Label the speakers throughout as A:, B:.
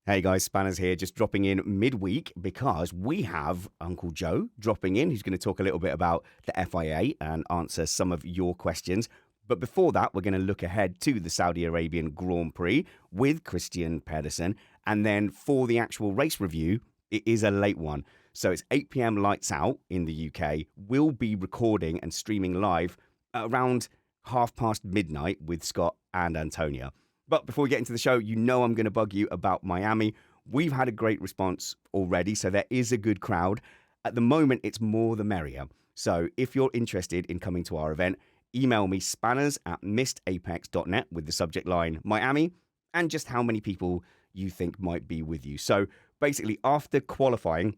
A: Hey guys, Spanners here, just dropping in midweek because we have Uncle Joe dropping in, who's going to talk a little bit about the FIA and answer some of your questions. But before that, we're going to look ahead to the Saudi Arabian Grand Prix with Kristian Pedersen. And then for the actual race review, it is a late one. So it's 8 p.m. lights out in the UK. We'll be recording and streaming live around midnight with Scott and Antonia. But before we get into the show, you know I'm going to bug you about Miami. We've had a great response already, so there is a good crowd. At the moment, it's more the merrier. So if you're interested in coming to our event, email me spanners@missedapex.net with the subject line Miami and just how many people you think might be with you. So basically, after qualifying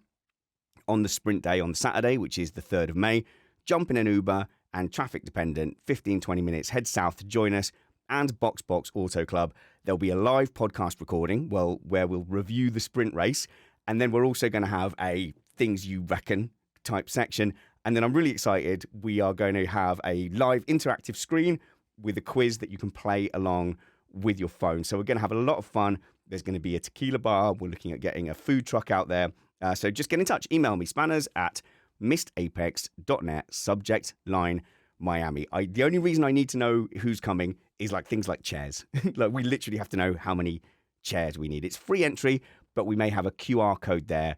A: on the sprint day on Saturday, which is the 3rd of May, jump in an Uber and traffic dependent, 15-20 minutes, head south to join us. And Box Auto Club. There'll be a live podcast recording where we'll review the sprint race. And then we're also going to have a things you reckon type section. And then I'm really excited. We are going to have a live interactive screen with a quiz that you can play along with your phone. So we're going to have a lot of fun. There's going to be a tequila bar. We're looking at getting a food truck out there. So just get in touch. Email me, spanners@missedapex.net, subject line Miami. The only reason I need to know who's coming is things like chairs. Like we literally have to know how many chairs we need. It's free entry, but we may have a QR code there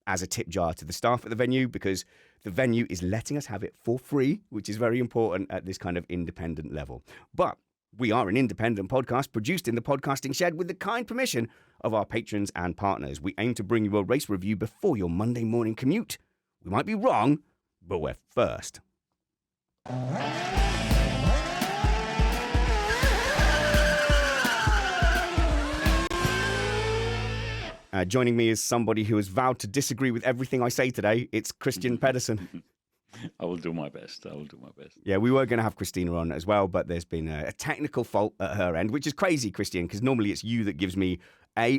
A: as a tip jar to the staff at the venue because the venue is letting us have it for free, which is very important at this kind of independent level. But we are an independent podcast produced in the podcasting shed with the kind permission of our patrons and partners. We aim to bring you a race review before your Monday morning commute. We might be wrong, but we're first. Joining me is somebody who has vowed to disagree with everything I say today. It's Kristian Pedersen.
B: I will do my best.
A: Yeah, we were going to have Christina on as well, but there's been a technical fault at her end, which is crazy, Kristian, because normally it's you that gives me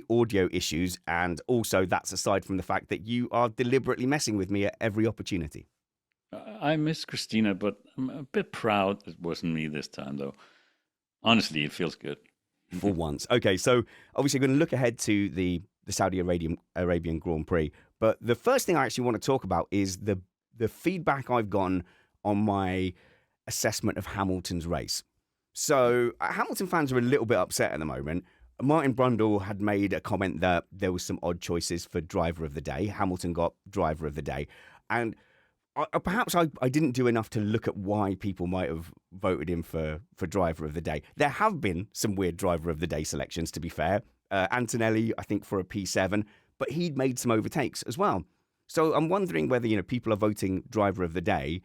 A: audio issues, and also that's aside from the fact that you are deliberately messing with me at every opportunity.
B: I miss Christina, but I'm a bit proud it wasn't me this time, though. Honestly, it feels good.
A: For once. Okay, so obviously we're going to look ahead to the Saudi Arabian Grand Prix. But the first thing I actually want to talk about is the feedback I've gotten on my assessment of Hamilton's race. So Hamilton fans are a little bit upset at the moment. Martin Brundle had made a comment that there was some odd choices for driver of the day. Hamilton got driver of the day. And perhaps I didn't do enough to look at why people might have voted him for driver of the day. There have been some weird driver of the day selections, to be fair. Antonelli, I think, for a P7, but he'd made some overtakes as well. So I'm wondering whether people are voting driver of the day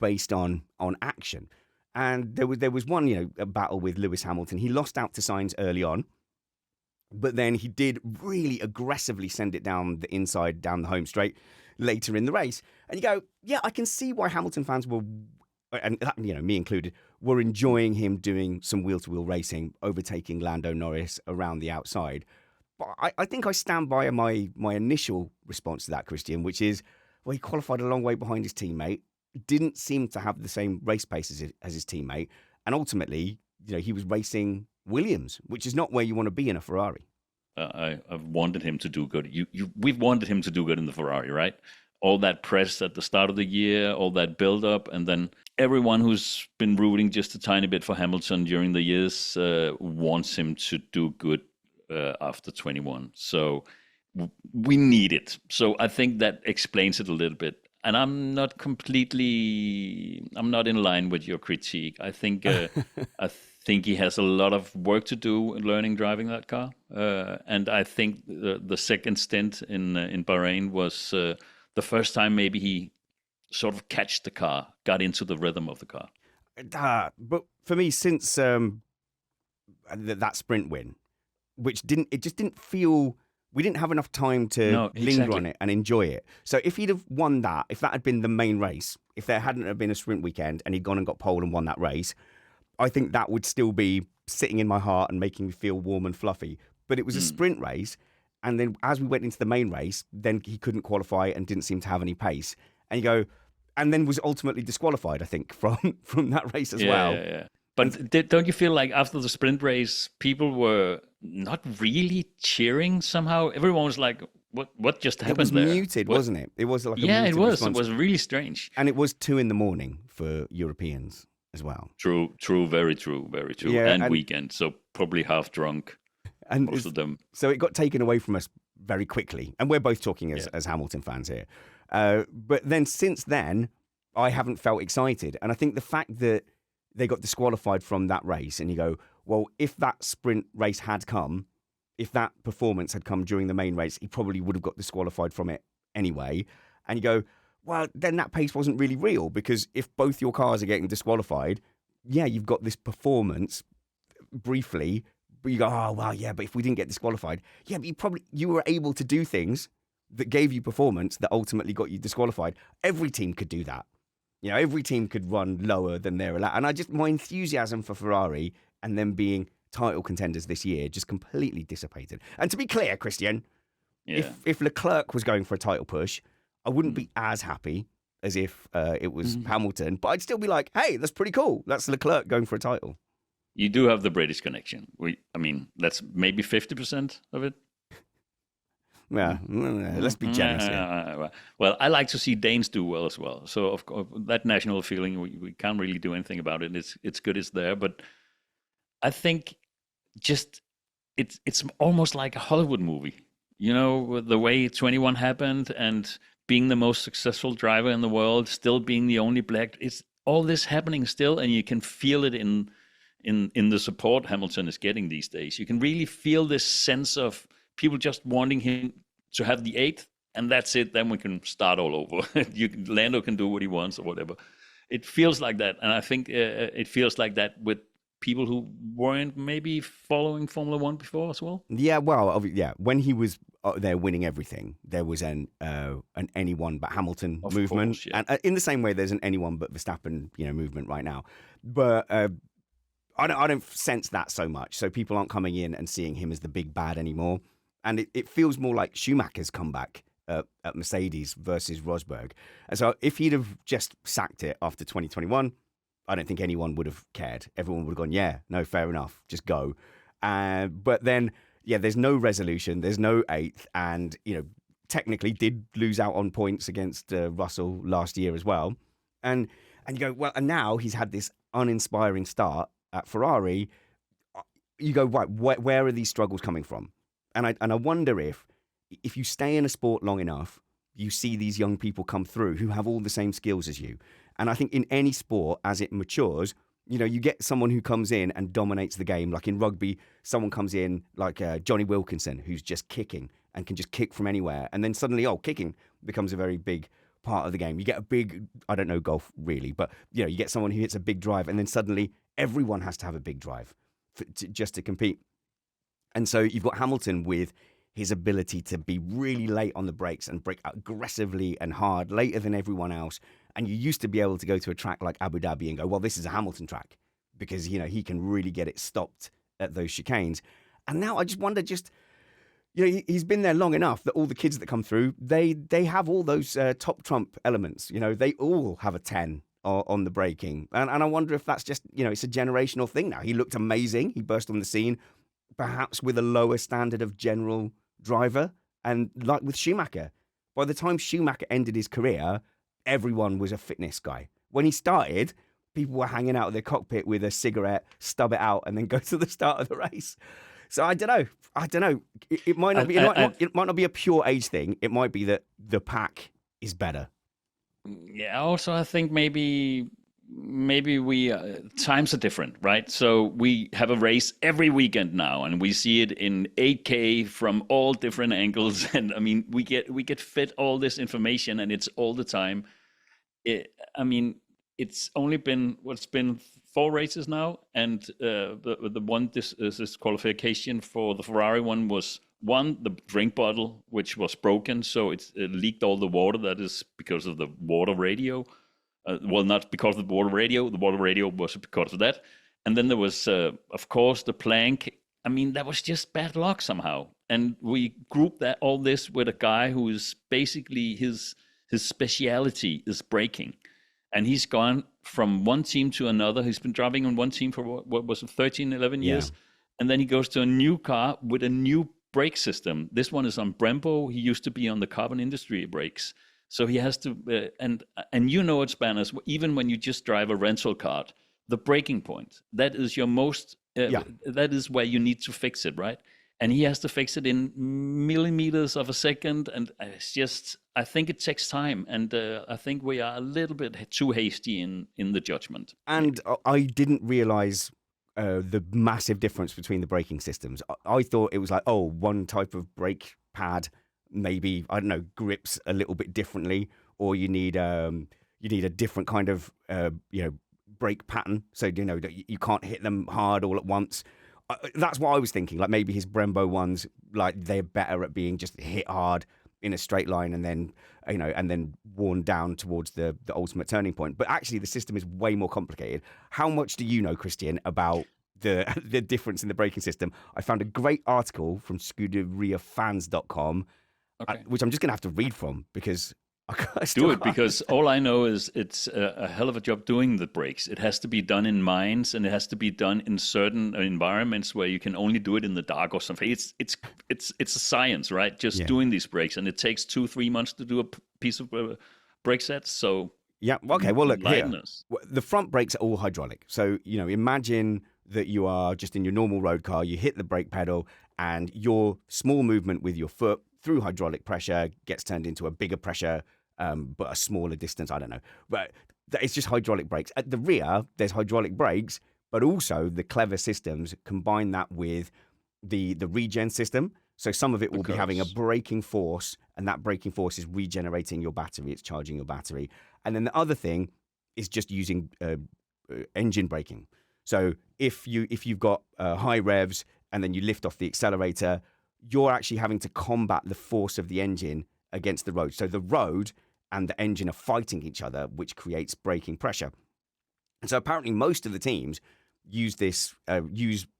A: based on action. And there was one a battle with Lewis Hamilton. He lost out to Sainz early on, but then he did really aggressively send it down the inside, down the home straight later in the race. And you go, yeah, I can see why Hamilton fans were, and me included, were enjoying him doing some wheel-to-wheel racing, overtaking Lando Norris around the outside. But I think I stand by my initial response to that, Kristian, which is, well, he qualified a long way behind his teammate, didn't seem to have the same race pace as his teammate, and ultimately, he was racing Williams, which is not where you want to be in a Ferrari.
B: I've wanted him to do good. We've wanted him to do good in the Ferrari, right? All that press at the start of the year, all that build-up, and then everyone who's been rooting just a tiny bit for Hamilton during the years wants him to do good after 21. So we need it. So I think that explains it a little bit. And I'm not in line with your critique. I think he has a lot of work to do in learning driving that car. And I think the second stint in Bahrain was the first time maybe he sort of catched the car, got into the rhythm of the car.
A: But for me, since that sprint win, it just didn't feel, we didn't have enough time to linger on it and enjoy it. So if he'd have won that, if that had been the main race, if there hadn't have been a sprint weekend and he'd gone and got pole and won that race, I think that would still be sitting in my heart and making me feel warm and fluffy. But it was a sprint race. And then as we went into the main race, then he couldn't qualify and didn't seem to have any pace. And you go, and then was ultimately disqualified, I think, from that race as well.
B: Yeah. But don't you feel like after the sprint race, people were not really cheering somehow? Everyone was like, what just
A: It
B: happened
A: was
B: there?
A: muted, wasn't it? It was like a
B: Yeah, it
A: muted
B: was. It
A: response.
B: was really strange.
A: And it was 2 a.m. for Europeans as well.
B: True, very true, very true.
A: Yeah,
B: And weekend, so probably half drunk,
A: and
B: most of them.
A: So it got taken away from us very quickly. And we're both talking as Hamilton fans here. But then since then, I haven't felt excited. And I think the fact that they got disqualified from that race, and you go, well, if that sprint race had come, if that performance had come during the main race, he probably would have got disqualified from it anyway. And you go, well, then that pace wasn't really real, because if both your cars are getting disqualified, yeah, you've got this performance briefly, but you go, oh, well, yeah, but if we didn't get disqualified, yeah, but you were able to do things that gave you performance that ultimately got you disqualified. Every team could do that. Every team could run lower than they're allowed. And my enthusiasm for Ferrari and them being title contenders this year just completely dissipated. And to be clear, Kristian, if Leclerc was going for a title push, I wouldn't be as happy as if it was Hamilton, but I'd still be like, hey, that's pretty cool. That's Leclerc going for a title.
B: You do have the British connection. That's maybe 50% of it.
A: Yeah, let's be generous here.
B: Well, I like to see Danes do well as well. So of course, that national feeling, we can't really do anything about it. It's good it's there, but I think just it's almost like a Hollywood movie. The way 21 happened and being the most successful driver in the world, still being the only black. It's all this happening still, and you can feel it in the support Hamilton is getting these days. You can really feel this sense of people just wanting him to have the 8th, and that's it. Then we can start all over. Lando can do what he wants or whatever. It feels like that, and I think it feels like that with people who weren't maybe following Formula One before as well.
A: Yeah, well, yeah. When he was there winning everything, there was an anyone but Hamilton movement,
B: course, yeah.
A: And in the same way, there's an anyone but Verstappen movement right now. But I don't sense that so much. So people aren't coming in and seeing him as the big bad anymore. And it feels more like Schumacher's comeback at Mercedes versus Rosberg. And so if he'd have just sacked it after 2021, I don't think anyone would have cared. Everyone would have gone, yeah, no, fair enough, just go. But then, yeah, there's no resolution, there's no 8th, and, technically did lose out on points against Russell last year as well. And you go, well, and now he's had this uninspiring start at Ferrari. You go, right, where are these struggles coming from? And I wonder if you stay in a sport long enough, you see these young people come through who have all the same skills as you. And I think in any sport, as it matures, you get someone who comes in and dominates the game. Like in rugby, someone comes in like Johnny Wilkinson, who's just kicking and can just kick from anywhere. And then suddenly, kicking becomes a very big part of the game. You get a big, I don't know golf really, but you get someone who hits a big drive, and then suddenly everyone has to have a big drive just to compete. And so you've got Hamilton with his ability to be really late on the brakes and brake aggressively and hard, later than everyone else. And you used to be able to go to a track like Abu Dhabi and go, well, this is a Hamilton track, because, he can really get it stopped at those chicanes. And now I just wonder, he's been there long enough that all the kids that come through, they have all those top trump elements. They all have a 10 on the braking. And I wonder if that's just, it's a generational thing now. He looked amazing. He burst on the scene, perhaps with a lower standard of general driver. And like with Schumacher, by the time Schumacher ended his career, everyone was a fitness guy. When he started, people were hanging out of their cockpit with a cigarette, stub it out, and then go to the start of the race. So I don't know. It might not be. It might not be a pure age thing. It might be that the pack is better.
B: Yeah. Also, I think maybe we times are different, right? So we have a race every weekend now, and we see it in 8K from all different angles. And I mean, we get fed all this information, and it's all the time. It's only been 4 races now, and the one this qualification for the Ferrari one was the drink bottle, which was broken, so it leaked all the water. That is because of the water radio. Not because of the water radio. The water radio was because of that. And then there was, of course, the plank. I mean, that was just bad luck somehow. And we grouped all this with a guy who is basically his speciality is braking. And he's gone from one team to another. He's been driving on one team for what was it, 13, 11
A: Yeah.
B: years. And then he goes to a new car with a new brake system. This one is on Brembo. He used to be on the carbon industry brakes. So he has to, and you know it, Spanners, even when you just drive a rental car, the braking point, that is your most, that is where you need to fix it, right? And he has to fix it in millimeters of a second. And it's just, I think it takes time. And I think we are a little bit too hasty in the judgment.
A: And I didn't realize the massive difference between the braking systems. I thought it was like, oh, one type of brake pad, maybe, I don't know, grips a little bit differently, or you need a different kind of brake pattern, so that you can't hit them hard all at once. That's what I was thinking. Like maybe his Brembo ones, like they're better at being just hit hard in a straight line and then worn down towards the ultimate turning point. But actually, the system is way more complicated. How much do you know, Kristian, about the difference in the braking system? I found a great article from ScuderiaFans.com, which I'm just going to have to read from because because
B: all I know is it's a hell of a job doing the brakes. It has to be done in mines, and it has to be done in certain environments where you can only do it in the dark or something. It's a science, right? Just doing these brakes, and it takes 2-3 months to do a piece of brake sets. So
A: yeah, okay. Well, look here. The front brakes are all hydraulic. So imagine that you are just in your normal road car. You hit the brake pedal, and your small movement with your foot through hydraulic pressure gets turned into a bigger pressure, but a smaller distance. I don't know. But it's just hydraulic brakes. At the rear, there's hydraulic brakes, but also the clever systems combine that with the regen system. So some of it will be having a braking force, and that braking force is regenerating your battery. It's charging your battery. And then the other thing is just using engine braking. So if you've got high revs and then you lift off the accelerator, you're actually having to combat the force of the engine against the road. So the road and the engine are fighting each other, which creates braking pressure. And so apparently most of the teams use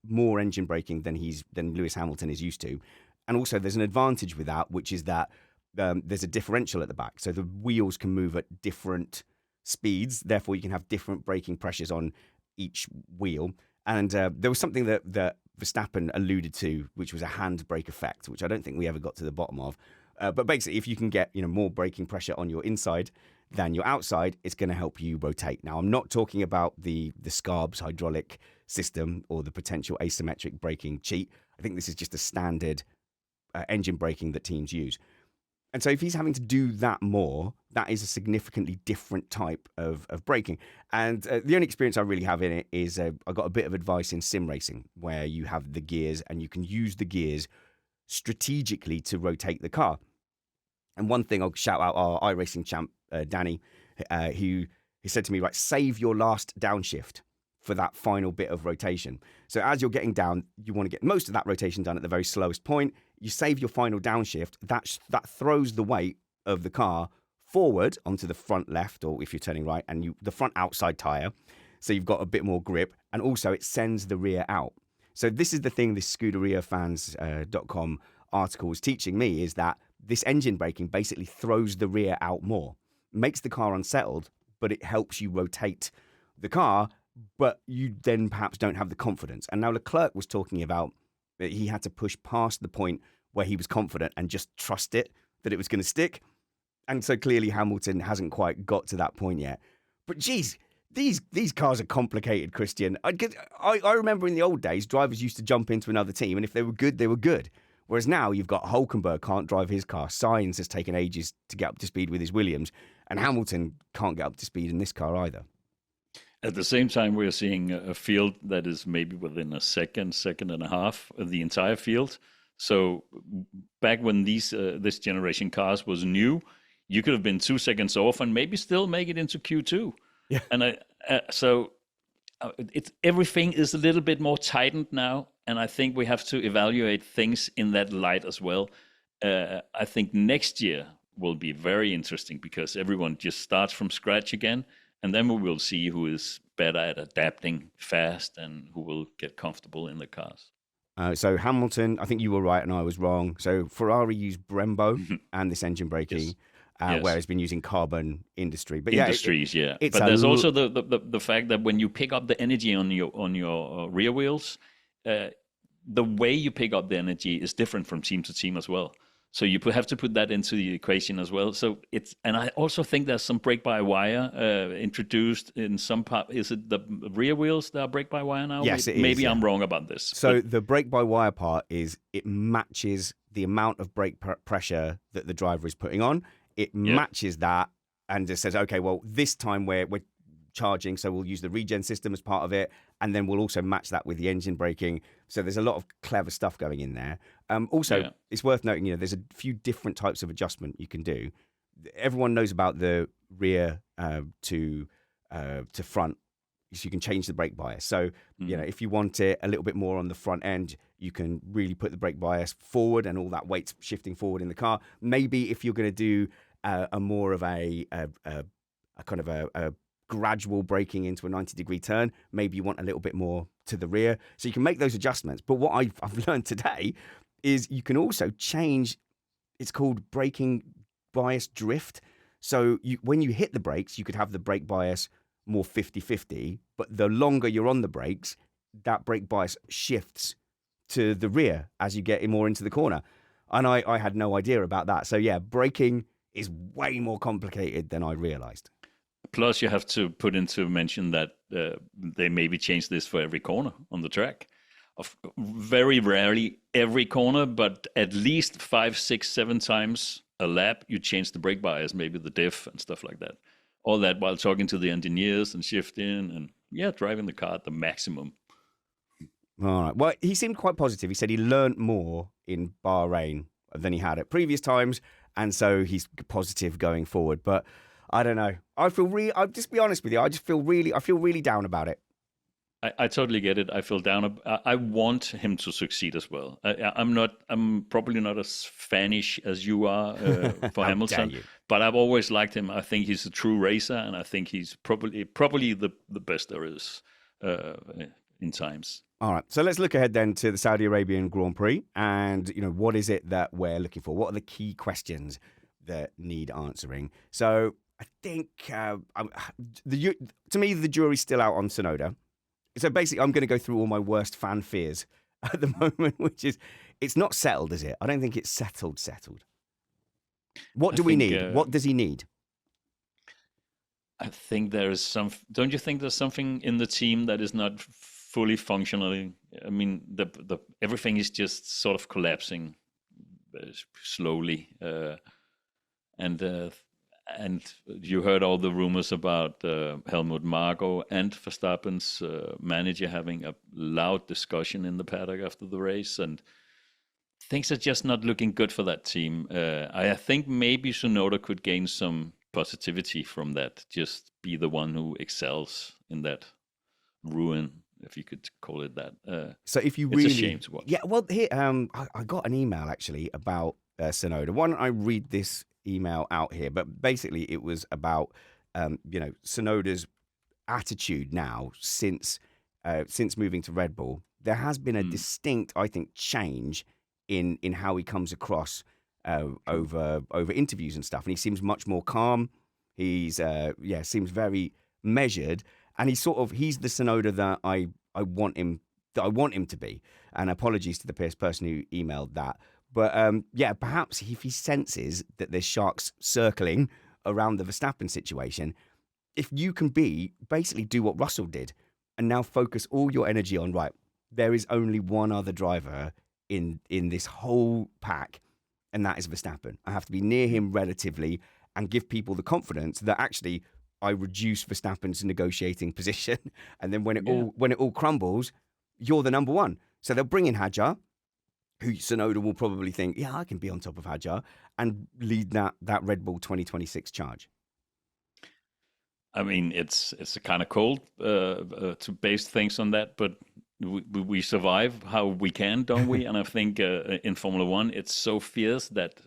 A: more engine braking than Lewis Hamilton is used to. And also there's an advantage with that, which is that there's a differential at the back. So the wheels can move at different speeds. Therefore, you can have different braking pressures on each wheel. And there was something that Verstappen alluded to, which was a handbrake effect, which I don't think we ever got to the bottom of. But basically, if you can get more braking pressure on your inside than your outside, it's going to help you rotate. Now, I'm not talking about the Scarbs hydraulic system or the potential asymmetric braking cheat. I think this is just a standard engine braking that teams use. And so if he's having to do that more, that is a significantly different type of braking. And the only experience I really have in it is I got a bit of advice in sim racing, where you have the gears and you can use the gears strategically to rotate the car. And one thing I'll shout out our iRacing champ, Danny, who said to me, right, save your last downshift for that final bit of rotation. So as you're getting down, you want to get most of that rotation done at the very slowest point. You save your final downshift. That throws the weight of the car forward onto the front left, or if you're turning right, and the front outside tire. So you've got a bit more grip, and also it sends the rear out. So this is the thing this ScuderiaFans.com article is teaching me, is that this engine braking basically throws the rear out more, makes the car unsettled, but it helps you rotate the car, but you then perhaps don't have the confidence. And now Leclerc was talking about that he had to push past the point where he was confident and just trust it, that it was going to stick. And so clearly Hamilton hasn't quite got to that point yet. But geez, these cars are complicated, Kristian. I remember in the old days, drivers used to jump into another team, and if they were good, they were good. Whereas now you've got Hülkenberg can't drive his car. Sainz has taken ages to get up to speed with his Williams. And Hamilton can't get up to speed in this car either.
B: At the same time, we're seeing a field that is maybe within a second and a half of the entire field. So back when this generation cars was new, you could have been 2 seconds off and maybe still make it into Q2.
A: Yeah.
B: And everything is a little bit more tightened now, and I think we have to evaluate things in that light as well. I think next year will be very interesting because everyone just starts from scratch again, and then we will see who is better at adapting fast and who will get comfortable in the cars.
A: So Hamilton, I think you were right and I was wrong. So Ferrari used Brembo and this engine braking.
B: Yes.
A: where it's been using carbon industry. But
B: Industries, yeah.
A: it's
B: But
A: a
B: there's also the fact that when you pick up the energy on your rear wheels, uh, the way you pick up the energy is different from team to team as well. So you have to put that into the equation as well. So and I also think there's some brake-by-wire introduced in some part. Is it the rear wheels that are brake-by-wire now?
A: Yes, it is.
B: Maybe
A: Yeah.
B: I'm wrong about this.
A: So the brake-by-wire part is it matches the amount of brake pressure that the driver is putting on. It matches that and just says, okay, well, this time we're charging, so we'll use the regen system as part of it, and then we'll also match that with the engine braking. So there's a lot of clever stuff going in there. Also, it's worth noting, there's a few different types of adjustment you can do. Everyone knows about the rear to front, so you can change the brake bias. So if you want it a little bit more on the front end, you can really put the brake bias forward, and all that weight's shifting forward in the car. Maybe if you're going to do a more of a kind of a gradual braking into a 90-degree turn, maybe you want a little bit more to the rear. So you can make those adjustments. But what I've learned today is you can also change, it's called braking bias drift. So when you hit the brakes, you could have the brake bias more 50-50, but the longer you're on the brakes, that brake bias shifts to the rear as you get more into the corner. And I had no idea about that. So yeah, braking is way more complicated than I realized.
B: Plus, you have to put into mention that they maybe change this for every corner on the track. Very rarely every corner, but at least 5, 6, 7 times a lap, you change the brake bias, maybe the diff and stuff like that. All that while talking to the engineers and shifting and driving the car at the maximum.
A: All right. Well, he seemed quite positive. He said he learned more in Bahrain than he had at previous times, and so he's positive going forward. But I don't know. I'll just be honest with you. I feel really down about it.
B: I totally get it. I feel down. I want him to succeed as well. I'm probably not as fanish as you are for Hamilton, but I've always liked him. I think he's a true racer, and I think he's probably the best there is in times.
A: All right. So let's look ahead then to the Saudi Arabian Grand Prix, and what is it that we're looking for? What are the key questions that need answering? So I think to me, the jury's still out on Tsunoda. So basically, I'm going to go through all my worst fan fears at the moment, which is it's not settled, is it? I don't think it's settled. What do we need? What does he need?
B: I think there is some. Don't you think there's something in the team that is not fully functionally? I mean, the everything is just sort of collapsing slowly, and you heard all the rumors about Helmut Marko and Verstappen's manager having a loud discussion in the paddock after the race, and things are just not looking good for that team. I think maybe Tsunoda could gain some positivity from that, just be the one who excels in that ruin, if you could call it that.
A: So if you
B: it's a shame to watch.
A: Yeah, well, here I got an email actually about Tsunoda. Why don't I read this email out here? But basically, it was about Tsunoda's attitude now since moving to Red Bull. There has been a distinct, I think, change in how he comes across over interviews and stuff, and he seems much more calm. He's seems very measured, and he's the Tsunoda that I want him to be. And apologies to the person who emailed that. But perhaps if he senses that there's sharks circling around the Verstappen situation, if you can basically do what Russell did and now focus all your energy on, right, there is only one other driver in this whole pack, and that is Verstappen. I have to be near him relatively and give people the confidence that actually I reduce Verstappen's negotiating position. And then when it all crumbles, you're the number one. So they'll bring in Hadjar, who Tsunoda will probably think, yeah, I can be on top of Hadjar, and lead that Red Bull 2026 charge.
B: I mean, it's kind of cold to base things on that, but we survive how we can, don't we? And I think in Formula One, it's so fierce that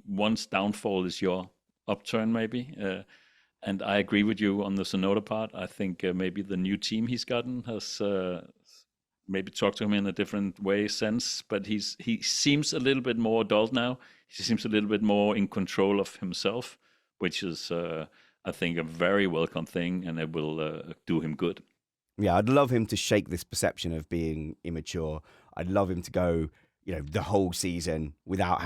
B: one's downfall is your upturn, maybe. And I agree with you on the Tsunoda part. I think maybe the new team he's gotten has maybe talk to him in a different way since, but he seems a little bit more adult now. He seems a little bit more in control of himself, which is, I think, a very welcome thing, and it will do him good.
A: Yeah, I'd love him to shake this perception of being immature. I'd love him to go, the whole season without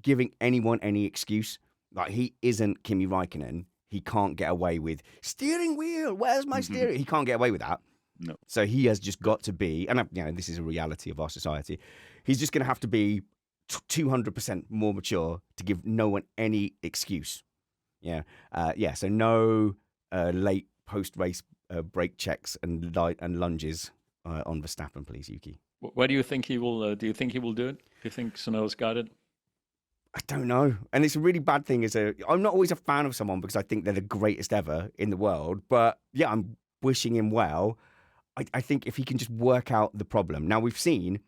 A: giving anyone any excuse. Like, he isn't Kimi Räikkönen. He can't get away with steering wheel. Where's my steering? He can't get away with that.
B: No.
A: So he has just got to be, and this is a reality of our society. He's just going to have to be 200% more mature to give no one any excuse. Yeah. So no late post-race brake checks and lunges on Verstappen, please, Yuki.
B: Where do you think he will? Do you think he will do it? Do you think Tsunoda's got it?
A: I don't know. And it's a really bad thing. I'm not always a fan of someone because I think they're the greatest ever in the world. But yeah, I'm wishing him well. I think if he can just work out the problem. Now, we've seen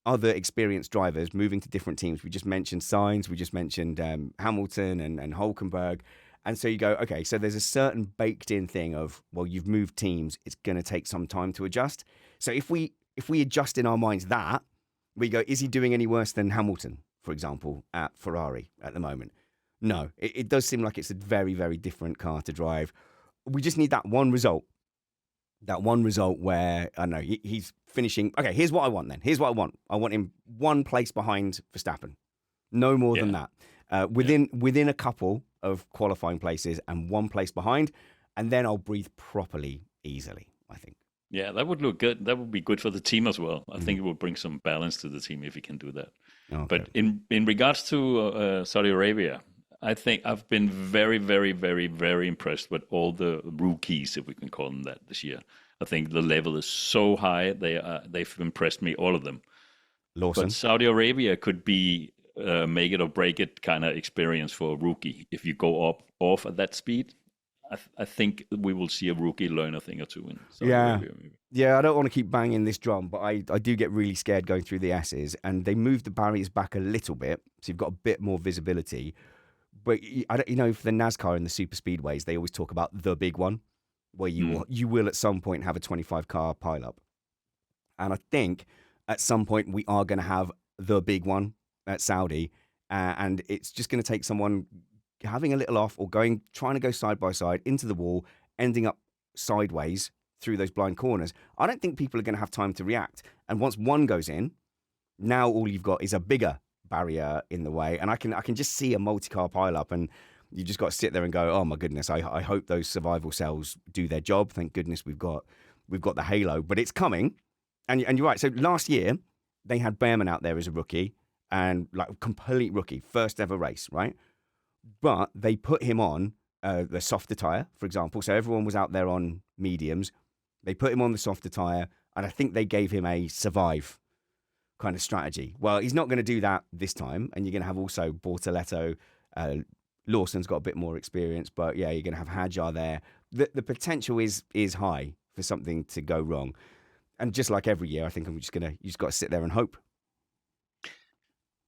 A: other experienced drivers moving to different teams. We just mentioned Sainz. We just mentioned Hamilton and Hülkenberg. And so you go, okay, so there's a certain baked in thing of, well, you've moved teams. It's going to take some time to adjust. So if we adjust in our minds that, we go, is he doing any worse than Hamilton, for example, at Ferrari at the moment? No, it does seem like it's a very, very different car to drive. We just need that one result. That one result where, I don't know, he's finishing. Okay, here's what I want then. Here's what I want. I want him one place behind Verstappen. No more than that. Within a couple of qualifying places and one place behind. And then I'll breathe properly, easily, I think.
B: Yeah, that would look good. That would be good for the team as well. I think it will bring some balance to the team if he can do that. Okay. But in regards to Saudi Arabia, I think I've been very, very, very, very impressed with all the rookies, if we can call them that, this year. I think the level is so high. They've impressed me, all of them.
A: Lawson.
B: But Saudi Arabia could be make it or break it kind of experience for a rookie. If you go off at that speed, I think we will see a rookie learn a thing or two in Saudi Arabia. Maybe.
A: Yeah, I don't want to keep banging this drum, but I do get really scared going through the S's, and they moved the barriers back a little bit, so you've got a bit more visibility. But for the NASCAR and the super speedways, they always talk about the big one, where you will at some point have a 25-car pileup. And I think at some point we are going to have the big one at Saudi, and it's just going to take someone having a little off or trying to go side by side into the wall, ending up sideways through those blind corners. I don't think people are going to have time to react. And once one goes in, now all you've got is a bigger barrier in the way, and I can just see a multi-car pileup, and you just got to sit there and go, oh my goodness, I hope those survival cells do their job. Thank goodness we've got the halo, but it's coming. And you're right. So last year they had Behrman out there as a rookie, and like complete rookie, first ever race, right? But they put him on the softer tire, for example. So everyone was out there on mediums. They put him on the softer tire, and I think they gave him a survive kind of strategy. Well, he's not going to do that this time, and you're going to have also Bortoletto. Lawson's got a bit more experience, but yeah, you're going to have Hadjar there. The potential is high for something to go wrong, and just like every year, I think you just got to sit there and hope.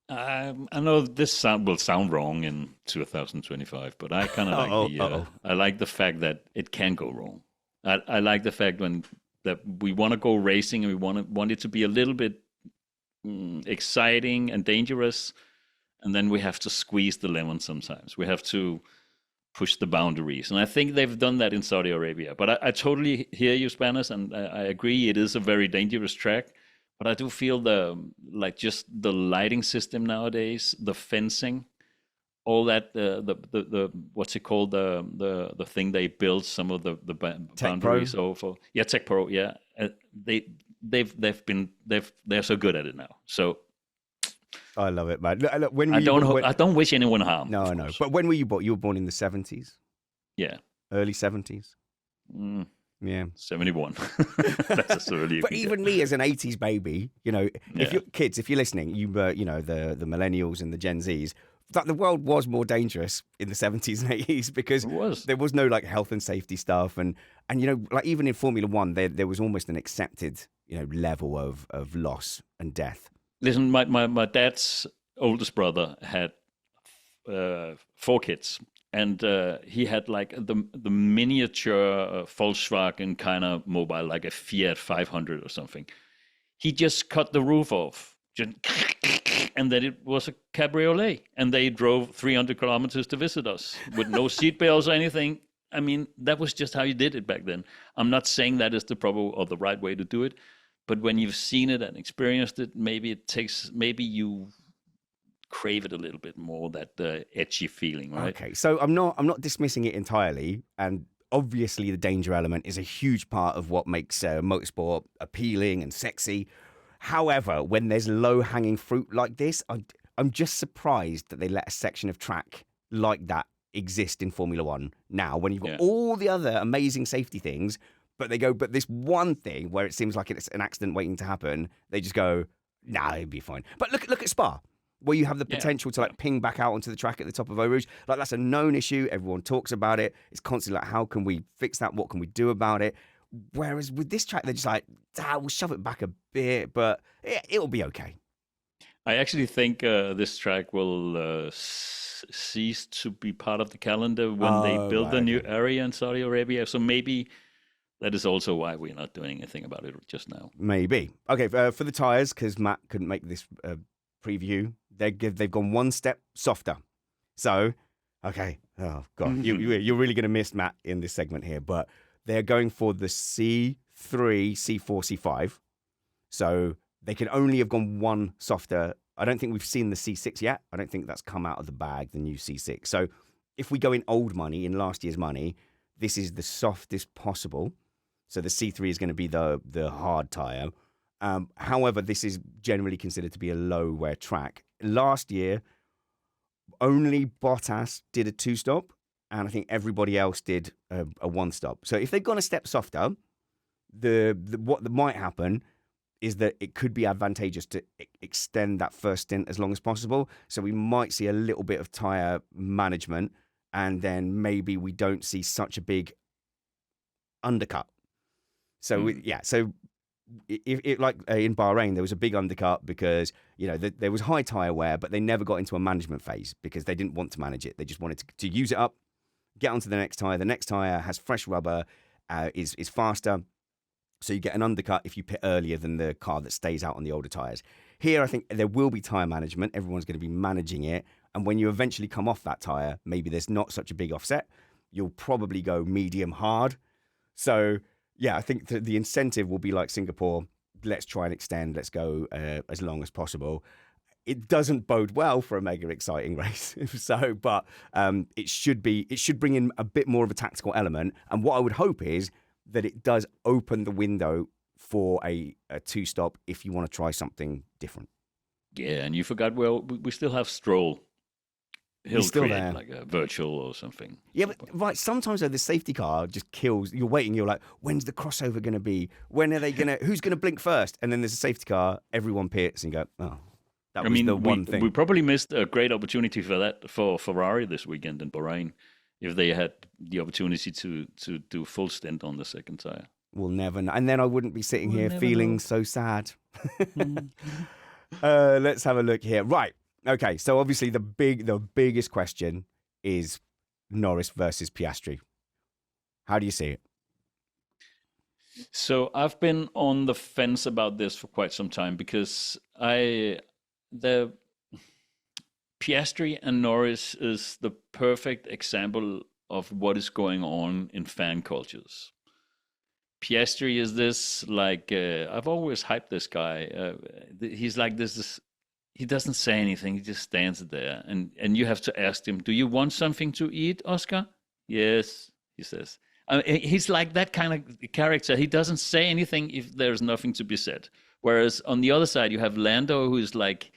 B: I know this will sound wrong in 2025, but I kind of I like the fact that it can go wrong. I like the fact that we want to go racing and we want it to be a little bit exciting and dangerous, and then we have to squeeze the lemon sometimes. We have to push the boundaries, and I think they've done that in Saudi Arabia. But I totally hear you, Spanish, and I agree it is a very dangerous track. But I do feel just the lighting system nowadays, the fencing, all that, the what's it called, the thing they built some of the boundaries over. Yeah, Tech Pro. Yeah, they're so good at it now. So
A: I love it, man. Look,
B: I don't wish anyone harm.
A: No, I know. But when were you born? You were born in the 70s.
B: Yeah,
A: early 70s. Yeah,
B: 71. That's early.
A: But even me as an 80s baby, if you're listening, the millennials and the Gen Zs, that the world was more dangerous in the 70s and 80s because there was no like health and safety stuff, and like even in Formula One, there was almost an accepted level of loss and death.
B: Listen, my dad's oldest brother had 4 kids. And he had like the miniature Volkswagen kind of mobile, like a Fiat 500 or something. he just cut the roof off, and then it was a cabriolet, and they drove 300 kilometers to visit us with no seatbelts or anything. I mean, that was just how you did it back then. I'm not saying that is the proper or the right way to do it, but when you've seen it and experienced it, maybe you crave it a little bit more, that edgy feeling, right?
A: Okay, so I'm not dismissing it entirely, and obviously the danger element is a huge part of what makes motorsport appealing and sexy. However, when there's low-hanging fruit like this, I'm just surprised that they let a section of track like that exist in Formula One now, when you've got all the other amazing safety things, but this one thing where it seems like it's an accident waiting to happen, they just go, nah, it'd be fine. But look at Spa, where you have the potential to like ping back out onto the track at the top of Eau Rouge. Like, that's a known issue. Everyone talks about it. It's constantly like, how can we fix that? What can we do about it? Whereas with this track, they're just like, we'll shove it back a bit, but it'll be okay.
B: I actually think this track will cease to be part of the calendar when they build the new area in Saudi Arabia. So maybe that is also why we're not doing anything about it just now.
A: Maybe. Okay, for the tyres, because Matt couldn't make this preview, they've gone one step softer. So, okay, oh God, you're really going to miss Matt in this segment here, but they're going for the C3, C4, C5. So they can only have gone one softer. I don't think we've seen the C6 yet. I don't think that's come out of the bag, the new C6. So if we go in old money, in last year's money, this is the softest possible. So the C3 is going to be the hard tyre. However, this is generally considered to be a low wear track. Last year, only Bottas did a 2-stop, and I think everybody else did a 1-stop. So if they've gone a step softer, what might happen is that it could be advantageous to extend that first stint as long as possible. So we might see a little bit of tyre management, and then maybe we don't see such a big undercut. So so if like in Bahrain, there was a big undercut because there was high tyre wear, but they never got into a management phase because they didn't want to manage it. They just wanted to use it up, get onto the next tyre. The next tyre has fresh rubber, is faster. So you get an undercut if you pit earlier than the car that stays out on the older tyres. Here, I think there will be tyre management. Everyone's going to be managing it. And when you eventually come off that tyre, maybe there's not such a big offset. You'll probably go medium hard. So, yeah, I think the incentive will be like Singapore. Let's try and extend. Let's go as long as possible. It doesn't bode well for a mega exciting race. But it should bring in a bit more of a tactical element. And what I would hope is that it does open the window for a 2-stop if you want to try something different.
B: Yeah, and you forgot, we still have Stroll. He'll still create there, like a virtual or something.
A: Yeah, but right, sometimes though, the safety car just kills. You're waiting, you're like, when's the crossover going to be? When are they going to, who's going to blink first? And then there's a safety car, everyone pits and you go, oh, that was the one thing.
B: We probably missed a great opportunity for that, for Ferrari this weekend in Bahrain, if they had the opportunity to do full stint on the second tire.
A: We'll never know. And then I wouldn't be sitting here feeling so sad. Let's have a look here. Right. Okay. So obviously the biggest question is Norris versus Piastri. How do you see it?
B: So I've been on the fence about this for quite some time because Piastri and Norris is the perfect example of what is going on in fan cultures. Piastri is this, like, I've always hyped this guy. He's like this, he doesn't say anything. He just stands there. And you have to ask him, do you want something to eat, Oscar? Yes, he says. He's like that kind of character. He doesn't say anything if there's nothing to be said. Whereas on the other side, you have Lando, who is like,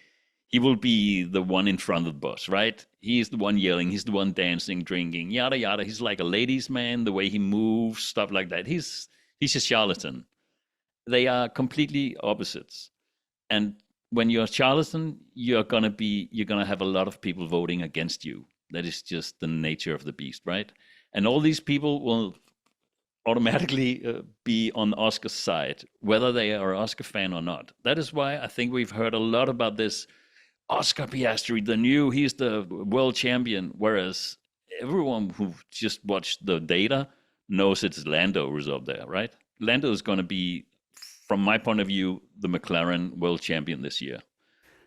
B: he will be the one in front of the bus, right? He's the one yelling. He's the one dancing, drinking, yada, yada. He's like a ladies' man, the way he moves, stuff like that. He's a charlatan. They are completely opposites. And when you're a charlatan, you're gonna have a lot of people voting against you. That is just the nature of the beast, right? And all these people will automatically be on Oscar's side, whether they are an Oscar fan or not. That is why I think we've heard a lot about this Oscar Piastri, he's the world champion, whereas everyone who just watched the data knows it's Lando who's up there, right? Lando is going to be from my point of view, the McLaren world champion this year.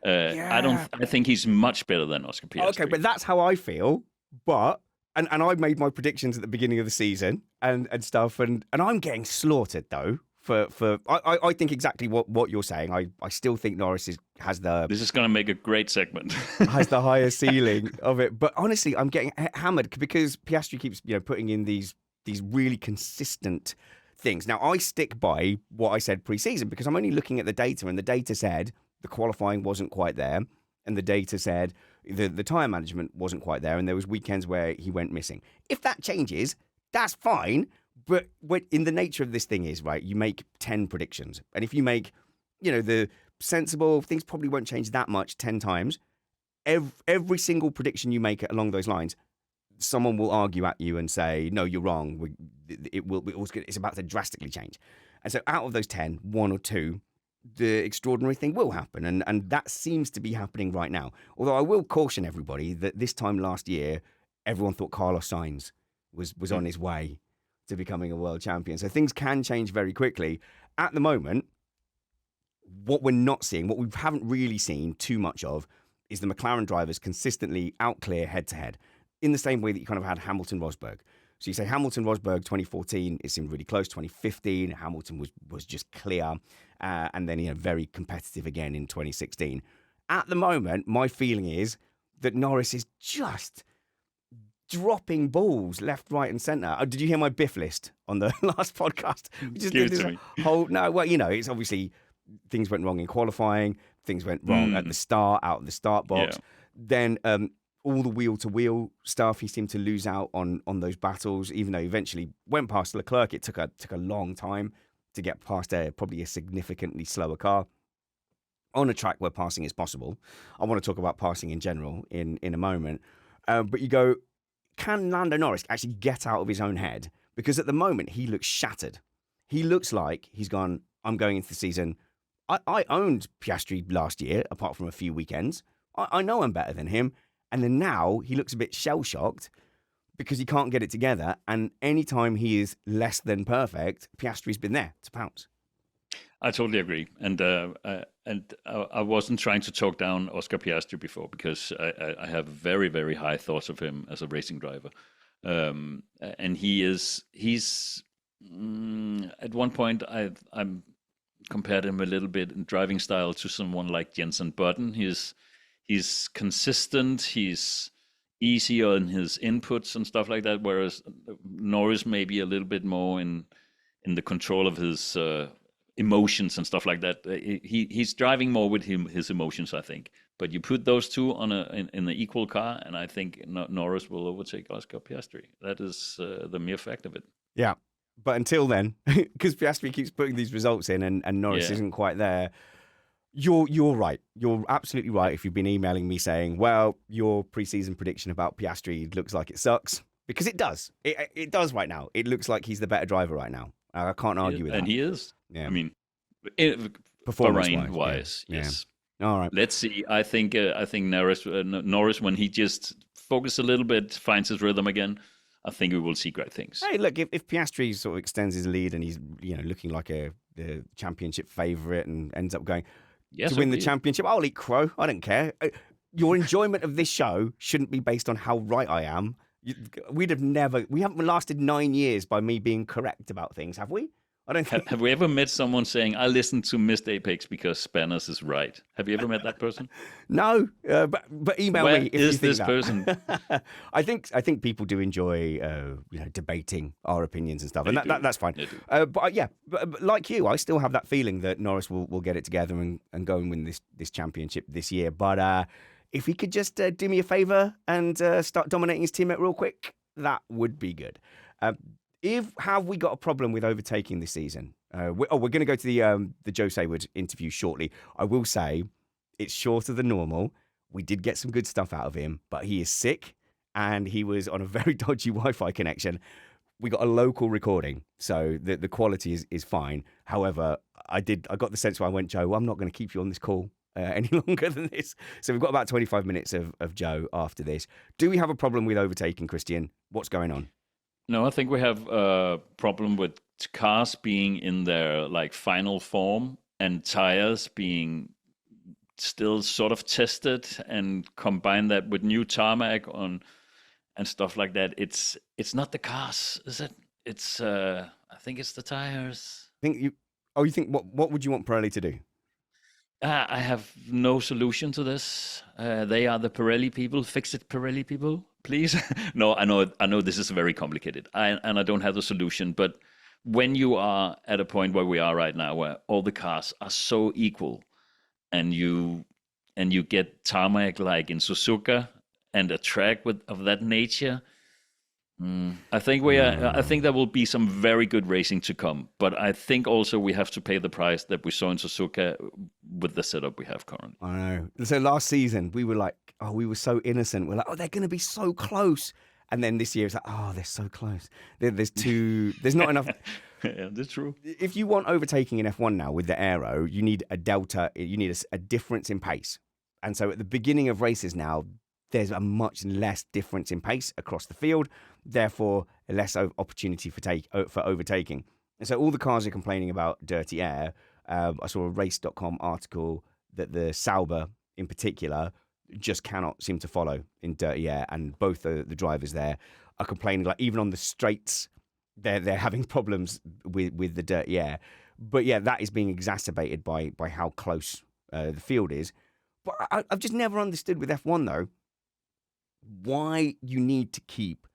A: Yeah.
B: I think he's much better than Oscar Piastri.
A: Okay, but that's how I feel. But and I made my predictions at the beginning of the season and stuff, and I'm getting slaughtered though. I think exactly what you're saying. I still think Norris has the
B: This is going to make a great segment.
A: has the higher ceiling of it. But honestly, I'm getting hammered because Piastri keeps putting in these really consistent things. Now I stick by what I said pre-season because I'm only looking at the data, and the data said the qualifying wasn't quite there, and the data said the tyre management wasn't quite there, and there was weekends where he went missing. If that changes, that's fine. But in the nature of this thing is, right, you make 10 predictions. And if you make, the sensible, things probably won't change that much 10 times. Every single prediction you make along those lines, someone will argue at you and say, no, you're wrong. It's about to drastically change. And so out of those 10, 1 or 2, the extraordinary thing will happen. And that seems to be happening right now. Although I will caution everybody that this time last year, everyone thought Carlos Sainz was on his way to becoming a world champion. So things can change very quickly. At the moment, what we're not seeing, what we haven't really seen too much of, is the McLaren drivers consistently outclear head-to-head in the same way that you kind of had Hamilton-Rosberg. So you say Hamilton-Rosberg 2014, it seemed really close. 2015, Hamilton was just clear. And then very competitive again in 2016. At the moment, my feeling is that Norris is just dropping balls left, right, and centre. Oh, did you hear my biff list on the last podcast? We just
B: Give
A: did
B: it
A: this
B: to me.
A: whole it's obviously things went wrong in qualifying, things went wrong at the start, out of the start box.
B: Yeah.
A: Then all the wheel-to-wheel stuff, he seemed to lose out on those battles, even though he eventually went past Leclerc. It took a long time to get past probably a significantly slower car on a track where passing is possible. I want to talk about passing in general in a moment. But you go, can Lando Norris actually get out of his own head? Because at the moment, he looks shattered. He looks like he's gone, I'm going into the season. I owned Piastri last year, apart from a few weekends. I know I'm better than him. And then now he looks a bit shell-shocked because he can't get it together. And anytime he is less than perfect, Piastri's been there to pounce.
B: I totally agree, and I wasn't trying to talk down Oscar Piastri before because I have very, very high thoughts of him as a racing driver, and he's at one point I'm compared him a little bit in driving style to someone like Jenson Button. He's consistent, he's easy on his inputs and stuff like that, whereas Norris may be a little bit more in the control of his emotions and stuff like that. He's driving more with his emotions, I think. But you put those two on in the equal car, and I think Norris will overtake Oscar Piastri. That is the mere fact of it.
A: Yeah, but until then, because Piastri keeps putting these results in, and Norris isn't quite there. You're right. You're absolutely right. If you've been emailing me saying, "Well, your preseason prediction about Piastri looks like it sucks," because it does. It does right now. It looks like he's the better driver right now. I can't argue with that.
B: And he is.
A: Yeah.
B: I mean,
A: performance-wise,
B: yes.
A: All right.
B: Let's see. I think Norris, when he just focuses a little bit, finds his rhythm again, I think we will see great things.
A: Hey, look, if Piastri sort of extends his lead and he's looking like the championship favourite and ends up going to win the championship, I'll eat crow. I don't care. Your enjoyment of this show shouldn't be based on how right I am. We haven't lasted 9 years by me being correct about things, have we? I don't think.
B: Have we ever met someone saying, I listened to Missed Apex because Spanners is right? Have you ever met that person?
A: No, but email
B: Where
A: me if
B: is
A: you think
B: this person?
A: I think people do enjoy debating our opinions and stuff, and that's fine. But like you, I still have that feeling that Norris will get it together and go and win this championship this year. But if he could just do me a favour and start dominating his teammate real quick, that would be good. Have we got a problem with overtaking this season? We're going to go to the Joe Saward interview shortly. I will say it's shorter than normal. We did get some good stuff out of him, but he is sick and he was on a very dodgy Wi-Fi connection. We got a local recording, so the quality is fine. However, I got the sense where I went, Joe, I'm not going to keep you on this call any longer than this. So we've got about 25 minutes of Joe after this. Do we have a problem with overtaking, Kristian? What's going on?
B: No, I think we have a problem with cars being in their like final form and tires being still sort of tested, and combine that with new tarmac on and stuff like that. It's not the cars, is it? It's I think it's the tires.
A: I think you. Oh, you think what would you want Pirelli to do?
B: I have no solution to this. They are the Pirelli people. Fix it, Pirelli people, please. No, I know this is very complicated, and I don't have the solution. But when you are at a point where we are right now, where all the cars are so equal, and you get tarmac like in Suzuka and a track of that nature, I think I think there will be some very good racing to come, but I think also we have to pay the price that we saw in Suzuka with the setup we have currently.
A: I know. So last season we were like, oh, we were so innocent. We're like, oh, they're going to be so close, and then this year it's like, oh, they're so close. There's not enough.
B: Yeah, that's true.
A: If you want overtaking in F1 now with the aero, you need a delta. You need a difference in pace, and so at the beginning of races now, there's a much less difference in pace across the field, therefore less opportunity for overtaking. And so all the cars are complaining about dirty air. I saw a race.com article that the Sauber in particular just cannot seem to follow in dirty air, and both the drivers there are complaining, like even on the straights, they're having problems with the dirty air. But yeah, that is being exacerbated by how close the field is. But I've just never understood with F1 though, why you need to keep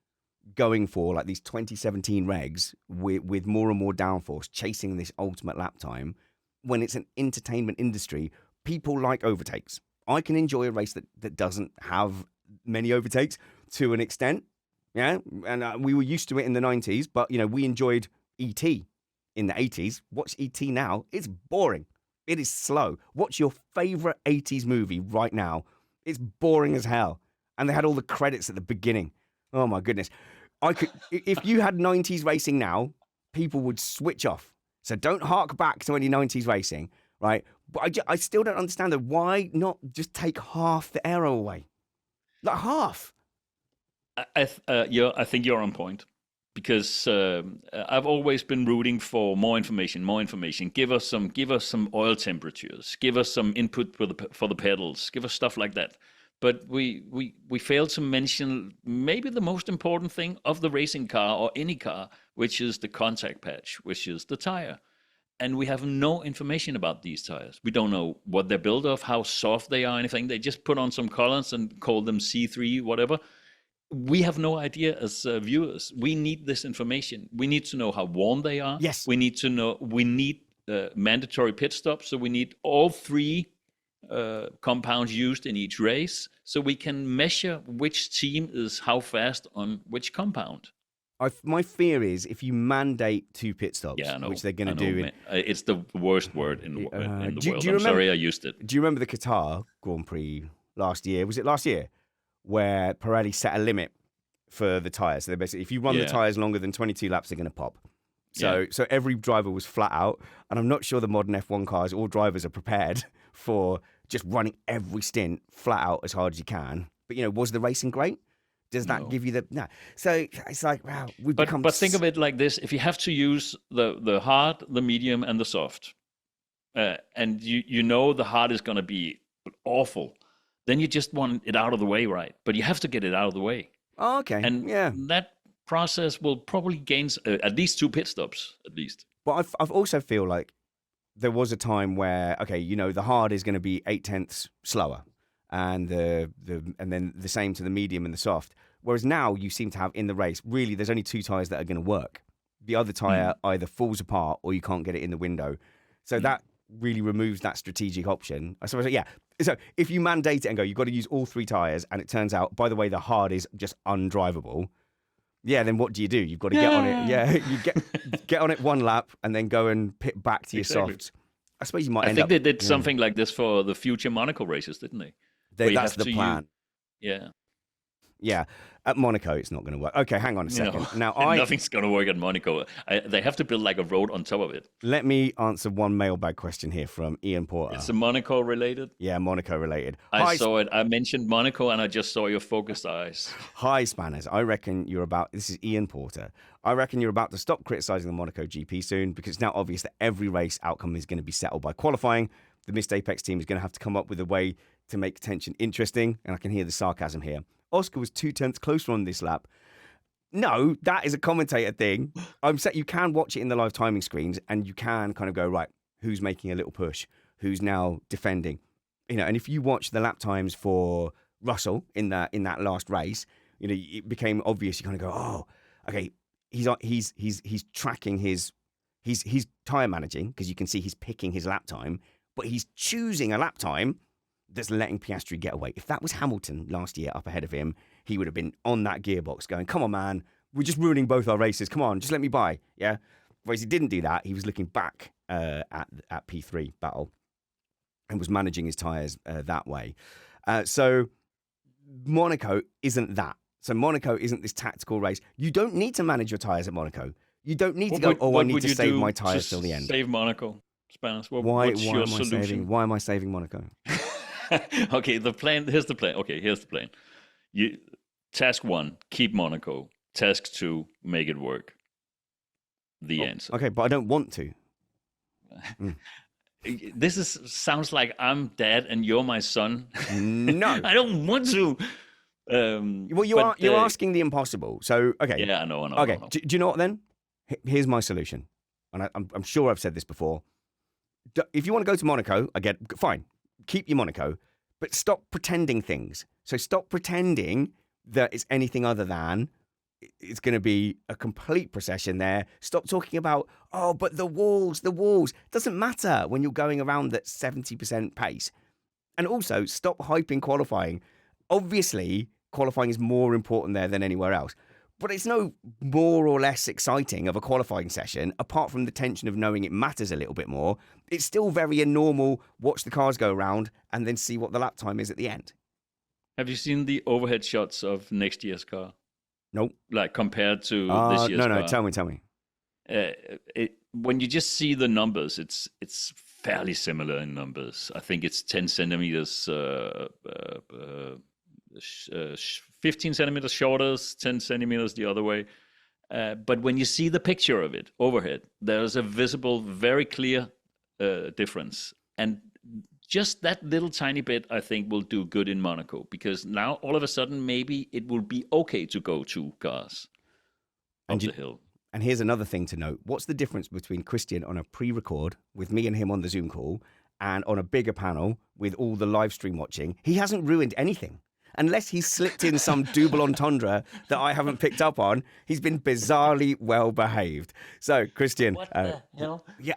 A: going for like these 2017 regs with more and more downforce, chasing this ultimate lap time when it's an entertainment industry. People like overtakes. I can enjoy a race that doesn't have many overtakes to an extent. Yeah. And we were used to it in the 90s, but you know, we enjoyed ET in the 80s. Watch ET now. It's boring. It is slow. What's your favorite 80s movie right now? It's boring as hell. And they had all the credits at the beginning. Oh my goodness. If you had 90s racing now, people would switch off. So don't hark back to any 90s racing, right? But I still don't understand that. Why not just take half the aero away? Like half.
B: I think you're on point, because I've always been rooting for more information. Give us some oil temperatures. Give us some input for the pedals. Give us stuff like that. But we failed to mention maybe the most important thing of the racing car or any car, which is the contact patch, which is the tire. And we have no information about these tires. We don't know what they're built of, how soft they are, anything. They just put on some colors and call them C3, whatever. We have no idea as viewers. We need this information. We need to know how warm they are.
A: Yes.
B: We need mandatory pit stops. So we need all three compounds used in each race, so we can measure which team is how fast on which compound.
A: My fear is if you mandate 2 pit stops, which they're going to do.
B: It's the worst word in the world.
A: I'm
B: sorry I used it.
A: Do you remember the Qatar Grand Prix last year? Was it last year? Where Pirelli set a limit for the tyres. So they basically, if you run the tyres longer than 22 laps, they're going to pop. So every driver was flat out. And I'm not sure the modern F1 cars or drivers are prepared for just running every stint flat out as hard as you can. But, you know, was the racing great? Does that give you the... No. So it's like, wow, we've become...
B: But think of it like this. If you have to use the hard, the medium, and the soft, and you know the hard is going to be awful, then you just want it out of the way, right? But you have to get it out of the way.
A: Oh, okay.
B: And that process will probably gain at least 2 pit stops, at least.
A: But I've also feel like there was a time where, okay, you know, the hard is going to be 0.8 slower, and and then the same to the medium and the soft. Whereas now you seem to have in the race, really, there's only 2 tires that are going to work. The other tire either falls apart or you can't get it in the window. So that really removes that strategic option. So So if you mandate it and go, you've got to use all 3 tires, and it turns out, by the way, the hard is just undrivable. Yeah, then what do? You've got to get on it. Yeah, you get on it 1 lap and then go and pit back to your softs. I suppose you might. I think
B: they did something like this for the future Monaco races, didn't they?
A: That's the plan.
B: Yeah.
A: Yeah. At Monaco, it's not going to work. Okay, hang on a second. Now,
B: nothing's going to work at Monaco. They have to build like a road on top of it.
A: Let me answer one mailbag question here from Ian Porter.
B: It's a Monaco related?
A: Yeah, Monaco related.
B: I saw it. I mentioned Monaco and I just saw your focused eyes.
A: Hi, Spanners. I reckon this is Ian Porter. I reckon you're about to stop criticising the Monaco GP soon because it's now obvious that every race outcome is going to be settled by qualifying. The Missed Apex team is going to have to come up with a way to make tension interesting, and I can hear the sarcasm here. Oscar was 2/10 closer on this lap. No, that is a commentator thing. You can watch it in the live timing screens, and you can kind of go, right, who's making a little push, who's now defending, and if you watch the lap times for Russell in that last race, it became obvious. You kind of go, oh, okay, he's tracking he's tire managing because you can see he's picking his lap time, but he's choosing a lap time that's letting Piastri get away. If that was Hamilton last year up ahead of him, he would have been on that gearbox going, come on, man, we're just ruining both our races. Come on, just let me by. Yeah. Whereas he didn't do that. He was looking back at P3 battle and was managing his tyres that way. So Monaco isn't that. So Monaco isn't this tactical race. You don't need to manage your tyres at Monaco. You don't need to go, I need to save my tyres till the end.
B: Save Monaco, Spanish.
A: What's your solution? Why am I saving Monaco?
B: Okay, here's the plan. Task 1, keep Monaco. Task 2, make it work. The answer.
A: Okay, but I don't want to.
B: This sounds like I'm dad and you're my son.
A: No.
B: I don't want to.
A: Well, you're asking the impossible. So, okay.
B: Yeah, I know.
A: Okay, do you know what then? Here's my solution. And I'm sure I've said this before. If you want to go to Monaco, again, fine. Keep your Monaco, but stop pretending things. So stop pretending that it's anything other than it's going to be a complete procession there. Stop talking about, but the walls. Doesn't matter when you're going around at 70% pace. And also stop hyping qualifying. Obviously, qualifying is more important there than anywhere else. But it's no more or less exciting of a qualifying session, apart from the tension of knowing it matters a little bit more. It's still very a normal, watch the cars go around and then see what the lap time is at the end.
B: Have you seen the overhead shots of next year's car?
A: Nope.
B: Like compared to this year's car?
A: No, tell me.
B: When you just see the numbers, it's fairly similar in numbers. I think it's 10 centimeters... 15 centimeters shorter, 10 centimeters the other way. But when you see the picture of it overhead, there's a visible, very clear difference. And just that little tiny bit, I think, will do good in Monaco. Because now, all of a sudden, maybe it will be okay to go 2 cars up the hill.
A: And here's another thing to note. What's the difference between Kristian on a pre-record with me and him on the Zoom call and on a bigger panel with all the live stream watching? He hasn't ruined anything. Unless he's slipped in some double entendre that I haven't picked up on, he's been bizarrely well behaved. So, Kristian.
B: What the hell?
A: Yeah.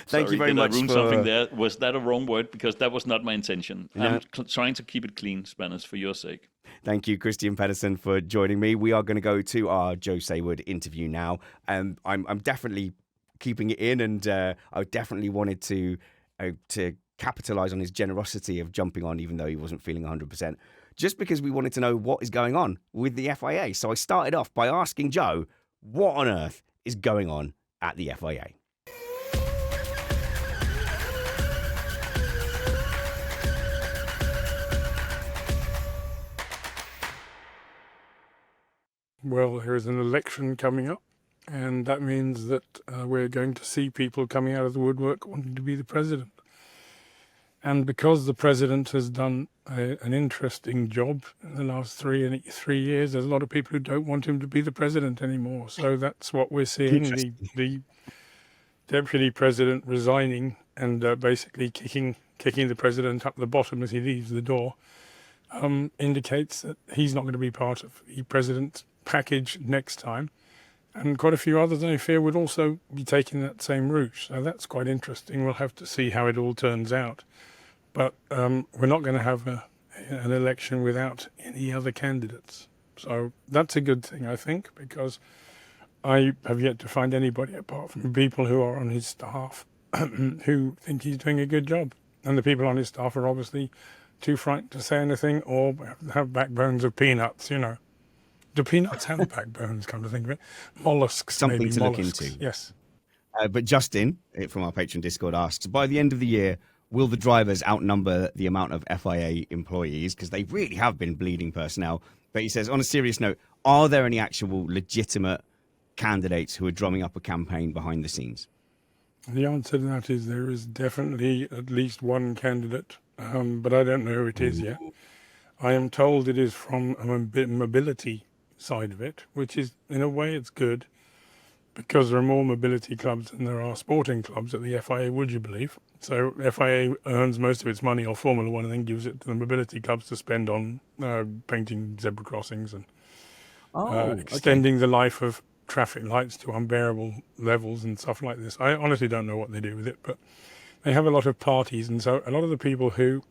A: Thank you very much.
B: Did I ruin something there? Was that a wrong word? Because that was not my intention. No. I'm trying to keep it clean, Spanish, for your sake.
A: Thank you, Kristian Pedersen, for joining me. We are going to go to our Joe Saward interview now. I'm definitely keeping it in, and I definitely wanted to capitalize on his generosity of jumping on, even though he wasn't feeling 100%, just because we wanted to know what is going on with the FIA. So I started off by asking Joe, what on earth is going on at the FIA?
C: Well, there is an election coming up, and that means that we're going to see people coming out of the woodwork wanting to be the president. And because the president has done an interesting job in the last 3 years, there's a lot of people who don't want him to be the president anymore. So that's what we're seeing, the deputy president resigning and basically kicking the president up the bottom as he leaves the door, indicates that he's not going to be part of the president's package next time. And quite a few others, I fear, would also be taking that same route. So that's quite interesting. We'll have to see how it all turns out. But we're not going to have an election without any other candidates. So that's a good thing, I think, because I have yet to find anybody apart from people who are on his staff who think he's doing a good job. And the people on his staff are obviously too frightened to say anything or have backbones of peanuts, Do peanuts have backbones, come to think of it? Mollusks,
A: Something
C: maybe
A: to
C: mollusks.
A: look into.
C: Yes.
A: But Justin, from our Patreon Discord, asks, by the end of the year, will the drivers outnumber the amount of FIA employees? Because they really have been bleeding personnel. But he says, on a serious note, are there any actual legitimate candidates who are drumming up a campaign behind the scenes?
C: The answer to that is there is definitely at least one candidate, but I don't know who it is yet. I am told it is from a mobility side of it, which is, in a way, it's good because there are more mobility clubs than there are sporting clubs at the FIA, would you believe? So FIA earns most of its money off Formula One and then gives it to the mobility clubs to spend on painting zebra crossings and extending the life of traffic lights to unbearable levels and stuff like this. I honestly don't know what they do with it, but they have a lot of parties, and so a lot of the people who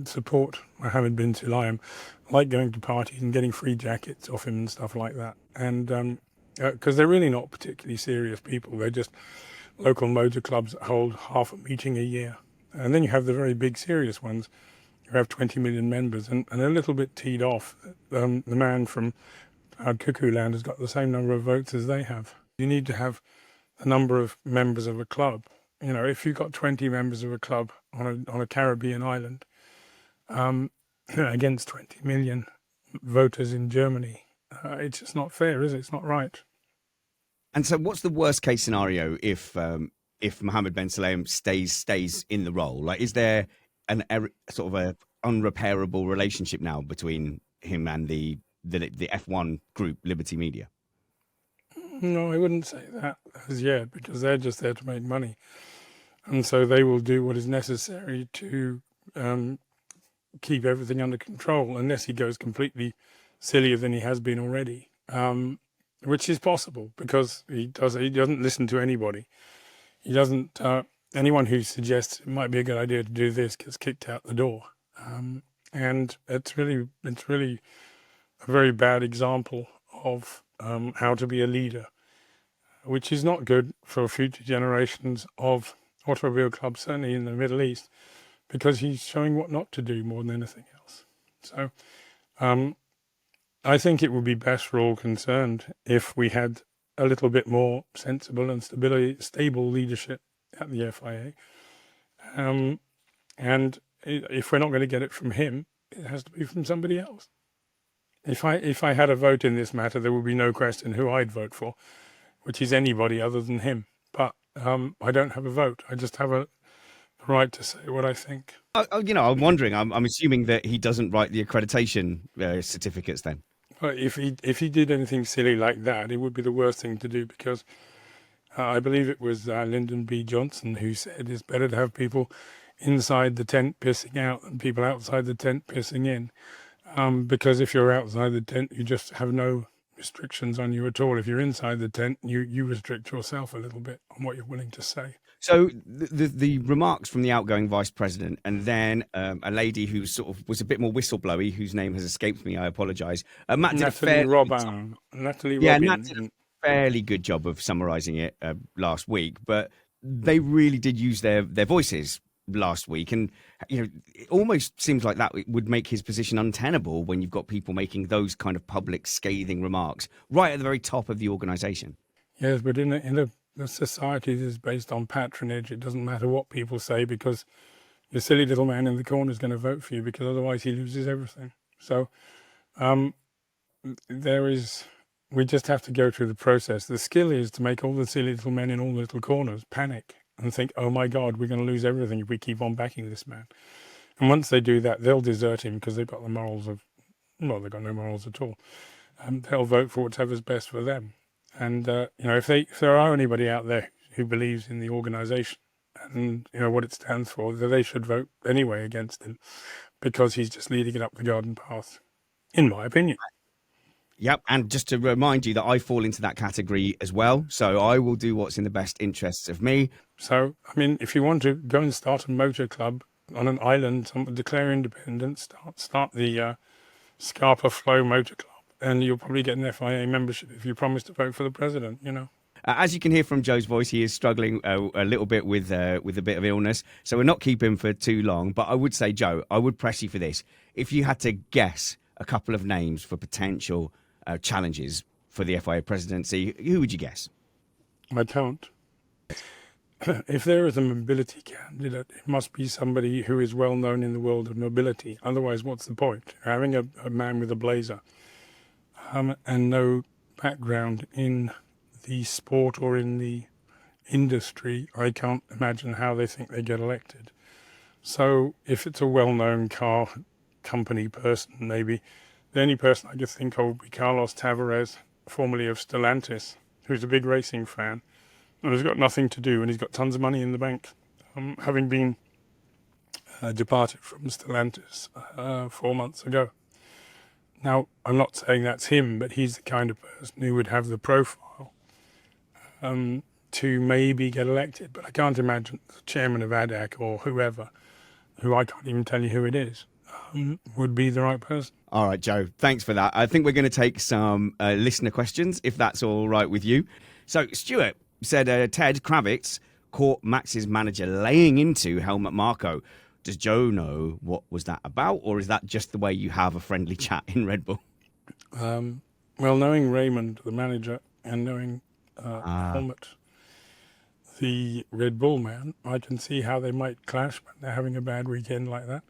C: support Mohammed bin Sulayem like going to parties and getting free jackets off him and stuff like that. And because they're really not particularly serious people, they're just local motor clubs that hold half a meeting a year. And then you have the very big serious ones who have 20 million members and a little bit teed off. The man from Cuckoo Land has got the same number of votes as they have. You need to have the number of members of a club. If you've got 20 members of a club on a Caribbean island against 20 million voters in Germany, it's just not fair, is it? It's not right.
A: And so what's the worst case scenario if Mohammed bin Sulayem stays in the role? Like, is there sort of a unrepairable relationship now between him and the F1 group, Liberty Media?
C: No, I wouldn't say that as yet, because they're just there to make money. And so they will do what is necessary to keep everything under control, unless he goes completely sillier than he has been already, which is possible because he doesn't listen to anybody. He doesn't. Anyone who suggests it might be a good idea to do this gets kicked out the door, and it's really a very bad example of how to be a leader, which is not good for future generations of automobile clubs, certainly in the Middle East, because he's showing what not to do more than anything else. So I think it would be best for all concerned if we had a little bit more sensible and stable leadership at the FIA. And if we're not going to get it from him, it has to be from somebody else. If I had a vote in this matter, there would be no question who I'd vote for, which is anybody other than him. But I don't have a vote. I just have a right to say what I think.
A: I'm wondering. I'm assuming that he doesn't write the accreditation certificates then.
C: But if he did anything silly like that, it would be the worst thing to do, because I believe it was Lyndon B. Johnson who said it's better to have people inside the tent pissing out than people outside the tent pissing in. Because if you're outside the tent, you just have no restrictions on you at all. If you're inside the tent, you restrict yourself a little bit on what you're willing to say.
A: So the remarks from the outgoing vice president, and then a lady who sort of was a bit more whistleblowy, whose name has escaped me, I apologise. Matt did
C: Natalie Robin
A: did a fairly good job of summarising it last week, but they really did use their voices last week, and it almost seems like that would make his position untenable when you've got people making those kind of public scathing remarks right at the very top of the organisation.
C: Yes, but in a society that is based on patronage, it doesn't matter what people say, because the silly little man in the corner is going to vote for you, because otherwise he loses everything. So we just have to go through the process. The skill is to make all the silly little men in all the little corners panic and think, oh my God, we're going to lose everything if we keep on backing this man. And once they do that, they'll desert him, because they've got the morals of, well, they've got no morals at all. They'll vote for whatever's best for them. And, if there are anybody out there who believes in the organisation and, what it stands for, then they should vote anyway against him, because he's just leading it up the garden path, in my opinion.
A: Yep, and just to remind you that I fall into that category as well, so I will do what's in the best interests of me.
C: So, if you want to go and start a motor club on an island, declare independence, start the Scarpa Flow Motor Club, and you'll probably get an FIA membership if you promise to vote for the president,
A: As you can hear from Joe's voice, he is struggling a little bit with a bit of illness, so we'll not keep him for too long. But I would say, Joe, I would press you for this. If you had to guess a couple of names for potential challenges for the FIA presidency, who would you guess?
C: I can't. If there is a mobility candidate, it must be somebody who is well known in the world of mobility. Otherwise, what's the point? Having a man with a blazer and no background in the sport or in the industry, I can't imagine how they think they get elected. So if it's a well-known car company person, maybe, the only person I could think of would be Carlos Tavares, formerly of Stellantis, who's a big racing fan. And he's got nothing to do, and he's got tons of money in the bank, having been departed from Stellantis 4 months ago. Now, I'm not saying that's him, but he's the kind of person who would have the profile to maybe get elected. But I can't imagine the chairman of ADAC or whoever, who I can't even tell you who it is, would be the right person.
A: All right, Joe, thanks for that. I think we're going to take some listener questions, if that's all right with you. So, Stuart said Ted Kravitz caught Max's manager laying into Helmut Marko. Does Joe know what was that about, or is that just the way you have a friendly chat in Red Bull?
C: Well, knowing Raymond, the manager, and knowing Helmut, the Red Bull man, I can see how they might clash when they're having a bad weekend like that.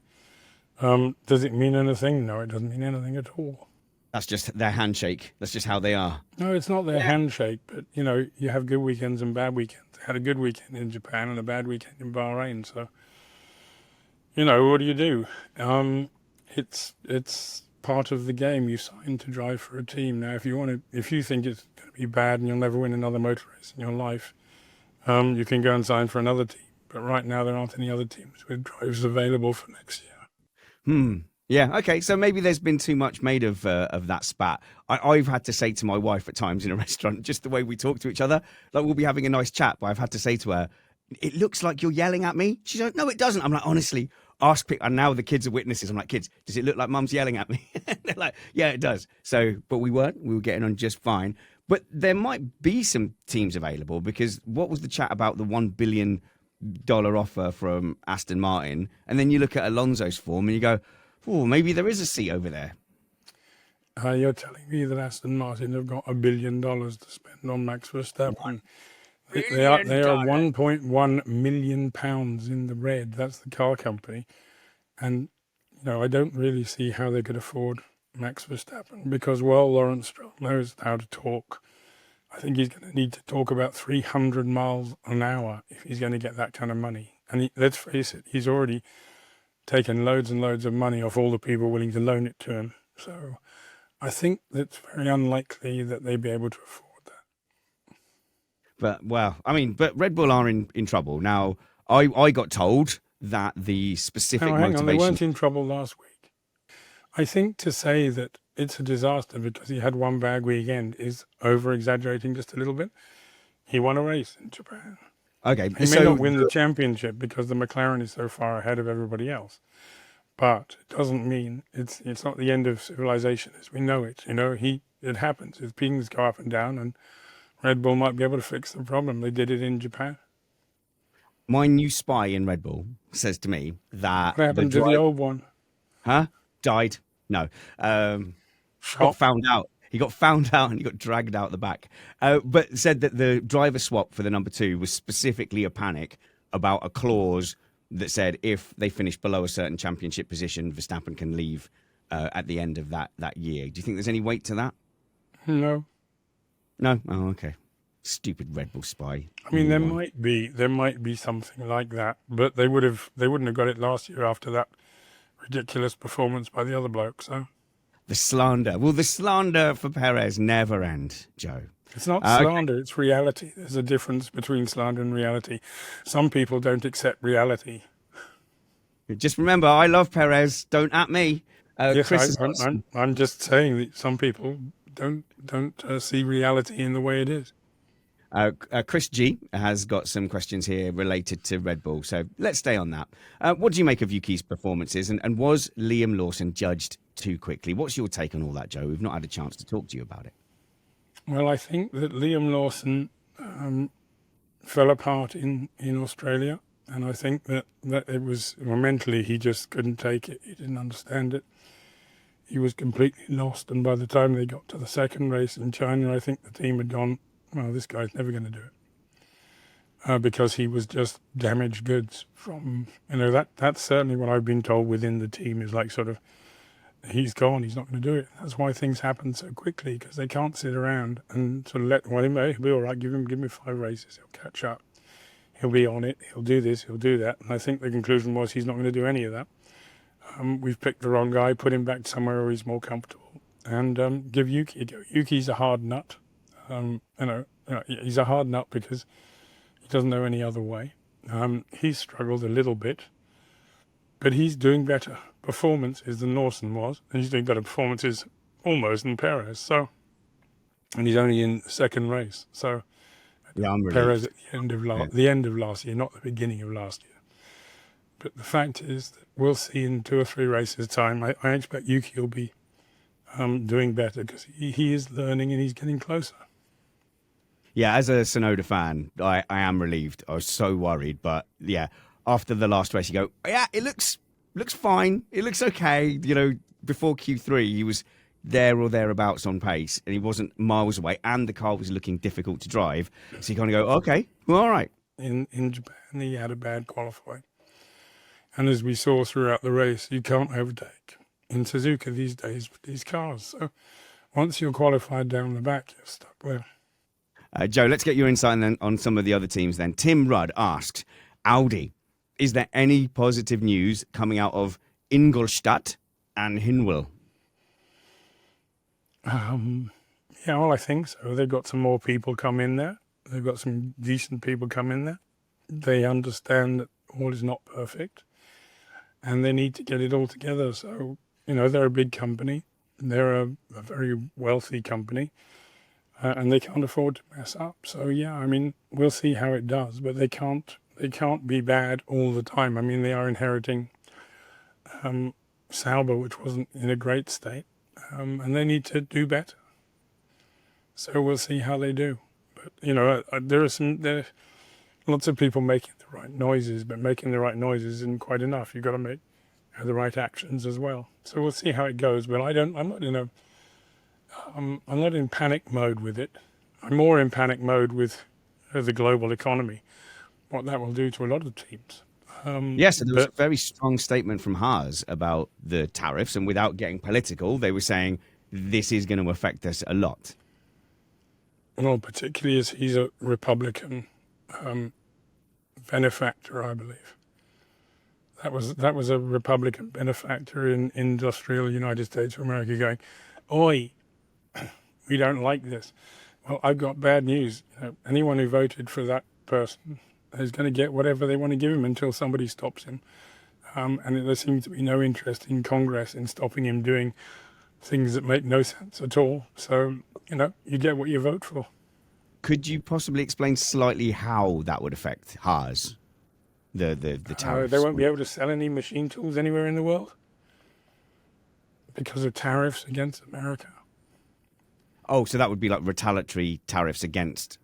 C: Does it mean anything? No, it doesn't mean anything at all.
A: That's just their handshake. That's just how they are.
C: No, it's not their handshake, but, you know, you have good weekends and bad weekends. They had a good weekend in Japan and a bad weekend in Bahrain, so, you know, what do you do? It's part of the game. You sign to drive for a team. Now, if you think it's going to be bad and you'll never win another motor race in your life, you can go and sign for another team. But right now, there aren't any other teams with drivers available for next year.
A: Yeah, okay, so maybe there's been too much made of that spat. I've had to say to my wife at times in a restaurant, just the way we talk to each other, like we'll be having a nice chat, but I've had to say to her, it looks like you're yelling at me. She's like, no, it doesn't. I'm like, honestly, and now the kids are witnesses. I'm like, kids, does it look like mum's yelling at me? They're like, yeah, it does. So, but we were getting on just fine. But there might be some teams available, because what was the chat about the $1 billion offer from Aston Martin? And then you look at Alonso's form and you go, oh, maybe there is a seat over there.
C: You're telling me that Aston Martin have got $1 billion to spend on Max Verstappen? They are 1.1 million pounds in the red. That's the car company. And, you know, I don't really see how they could afford Max Verstappen, because, well, Lawrence Stroll knows how to talk. I think he's going to need to talk about 300 miles an hour if he's going to get that kind of money. And let's face it, he's already taken loads and loads of money off all the people willing to loan it to him. So I think it's very unlikely that they'd be able to afford that.
A: But, well, I mean, but Red Bull are in trouble. Now, I got told that the specific
C: hang
A: motivation...
C: on, they weren't in trouble last week. I think to say that it's a disaster because he had one bad weekend is over-exaggerating just a little bit. He won a race in Japan.
A: Okay,
C: He may not win the championship because the McLaren is so far ahead of everybody else. But it doesn't mean it's not the end of civilization as we know it. You know, it happens. Things go up and down, and Red Bull might be able to fix the problem. They did it in Japan.
A: My new spy in Red Bull says to me that...
C: What happened to the old one?
A: Huh? Died? No. Got found out. He got found out and he got dragged out the back. But said that the driver swap for the number 2 was specifically a panic about a clause that said if they finish below a certain championship position, Verstappen can leave at the end of that year. Do you think there's any weight to that?
C: No.
A: No? Oh, okay. Stupid Red Bull spy.
C: I mean, there might be something like that, but they wouldn't have got it last year after that ridiculous performance by the other bloke, so...
A: The slander. Will the slander for Perez never end, Joe?
C: It's not slander, it's reality. There's a difference between slander and reality. Some people don't accept reality.
A: Just remember, I love Perez. Don't at me.
C: Yes, I'm just saying that some people don't see reality in the way it is.
A: Chris G has got some questions here related to Red Bull, so let's stay on that. What do you make of Yuki's performances, and was Liam Lawson judged too quickly? What's your take on all that, Joe? We've not had a chance to talk to you about it.
C: Well, I think that Liam Lawson fell apart in Australia. And I think that it was, well, mentally he just couldn't take it. He didn't understand it. He was completely lost. And by the time they got to the second race in China, I think the team had gone, well, this guy's never going to do it. Because he was just damaged goods from, that's certainly what I've been told within the team is like sort of, he's gone, he's not going to do it. That's why things happen so quickly, because they can't sit around and sort of he'll be all right, give me 5 races, he'll catch up. He'll be on it, he'll do this, he'll do that. And I think the conclusion was he's not going to do any of that. We've picked the wrong guy, put him back somewhere where he's more comfortable, and give Yuki a go. Yuki's a hard nut. He's a hard nut because he doesn't know any other way. He's struggled a little bit, but he's doing better performances than Lawson was, and he's doing better performances almost than Perez. So, and he's only in the second race. So,
A: yeah, I'm
C: Perez at the end of last year, not the beginning of last year. But the fact is that we'll see in 2 or 3 races' time. I expect Yuki will be doing better because he is learning and he's getting closer.
A: Yeah, as a Tsunoda fan, I am relieved. I was so worried, but yeah, after the last race, you go, yeah, it looks fine. It looks okay. Before Q3, he was there or thereabouts on pace, and he wasn't miles away, and the car was looking difficult to drive. So you kind of go, okay, well, all right.
C: In Japan, he had a bad qualifying. And as we saw throughout the race, you can't overtake in Suzuka these days with these cars. So once you're qualified down the back, you're stuck there.
A: Joe, let's get your insight then on some of the other teams then. Tim Rudd asked, Audi, is there any positive news coming out of Ingolstadt and Hinwil?
C: Yeah, well, I think so. They've got some more people come in there. They've got some decent people come in there. They understand that all is not perfect, and they need to get it all together. So, they're a big company. They're a very wealthy company, and they can't afford to mess up. So, yeah, I mean, we'll see how it does, but they can't be bad all the time. I mean, they are inheriting Sauber, which wasn't in a great state. And they need to do better. So we'll see how they do. But, there are lots of people making the right noises, but making the right noises isn't quite enough. You've got to make the right actions as well. So we'll see how it goes. But I'm not in panic mode with it. I'm more in panic mode with the global economy, what that will do to a lot of teams.
A: Yes, there was a very strong statement from Haas about the tariffs, and without getting political, they were saying this is going to affect us a lot.
C: Well, particularly as he's a Republican benefactor, I believe. That was a Republican benefactor in industrial United States of America going, oi, we don't like this. Well, I've got bad news. Anyone who voted for that person is going to get whatever they want to give him until somebody stops him. And there seems to be no interest in Congress in stopping him doing things that make no sense at all. So, you get what you vote for.
A: Could you possibly explain slightly how that would affect Haas, the tariffs?
C: They won't be able to sell any machine tools anywhere in the world because of tariffs against America.
A: Oh, so that would be like retaliatory tariffs against.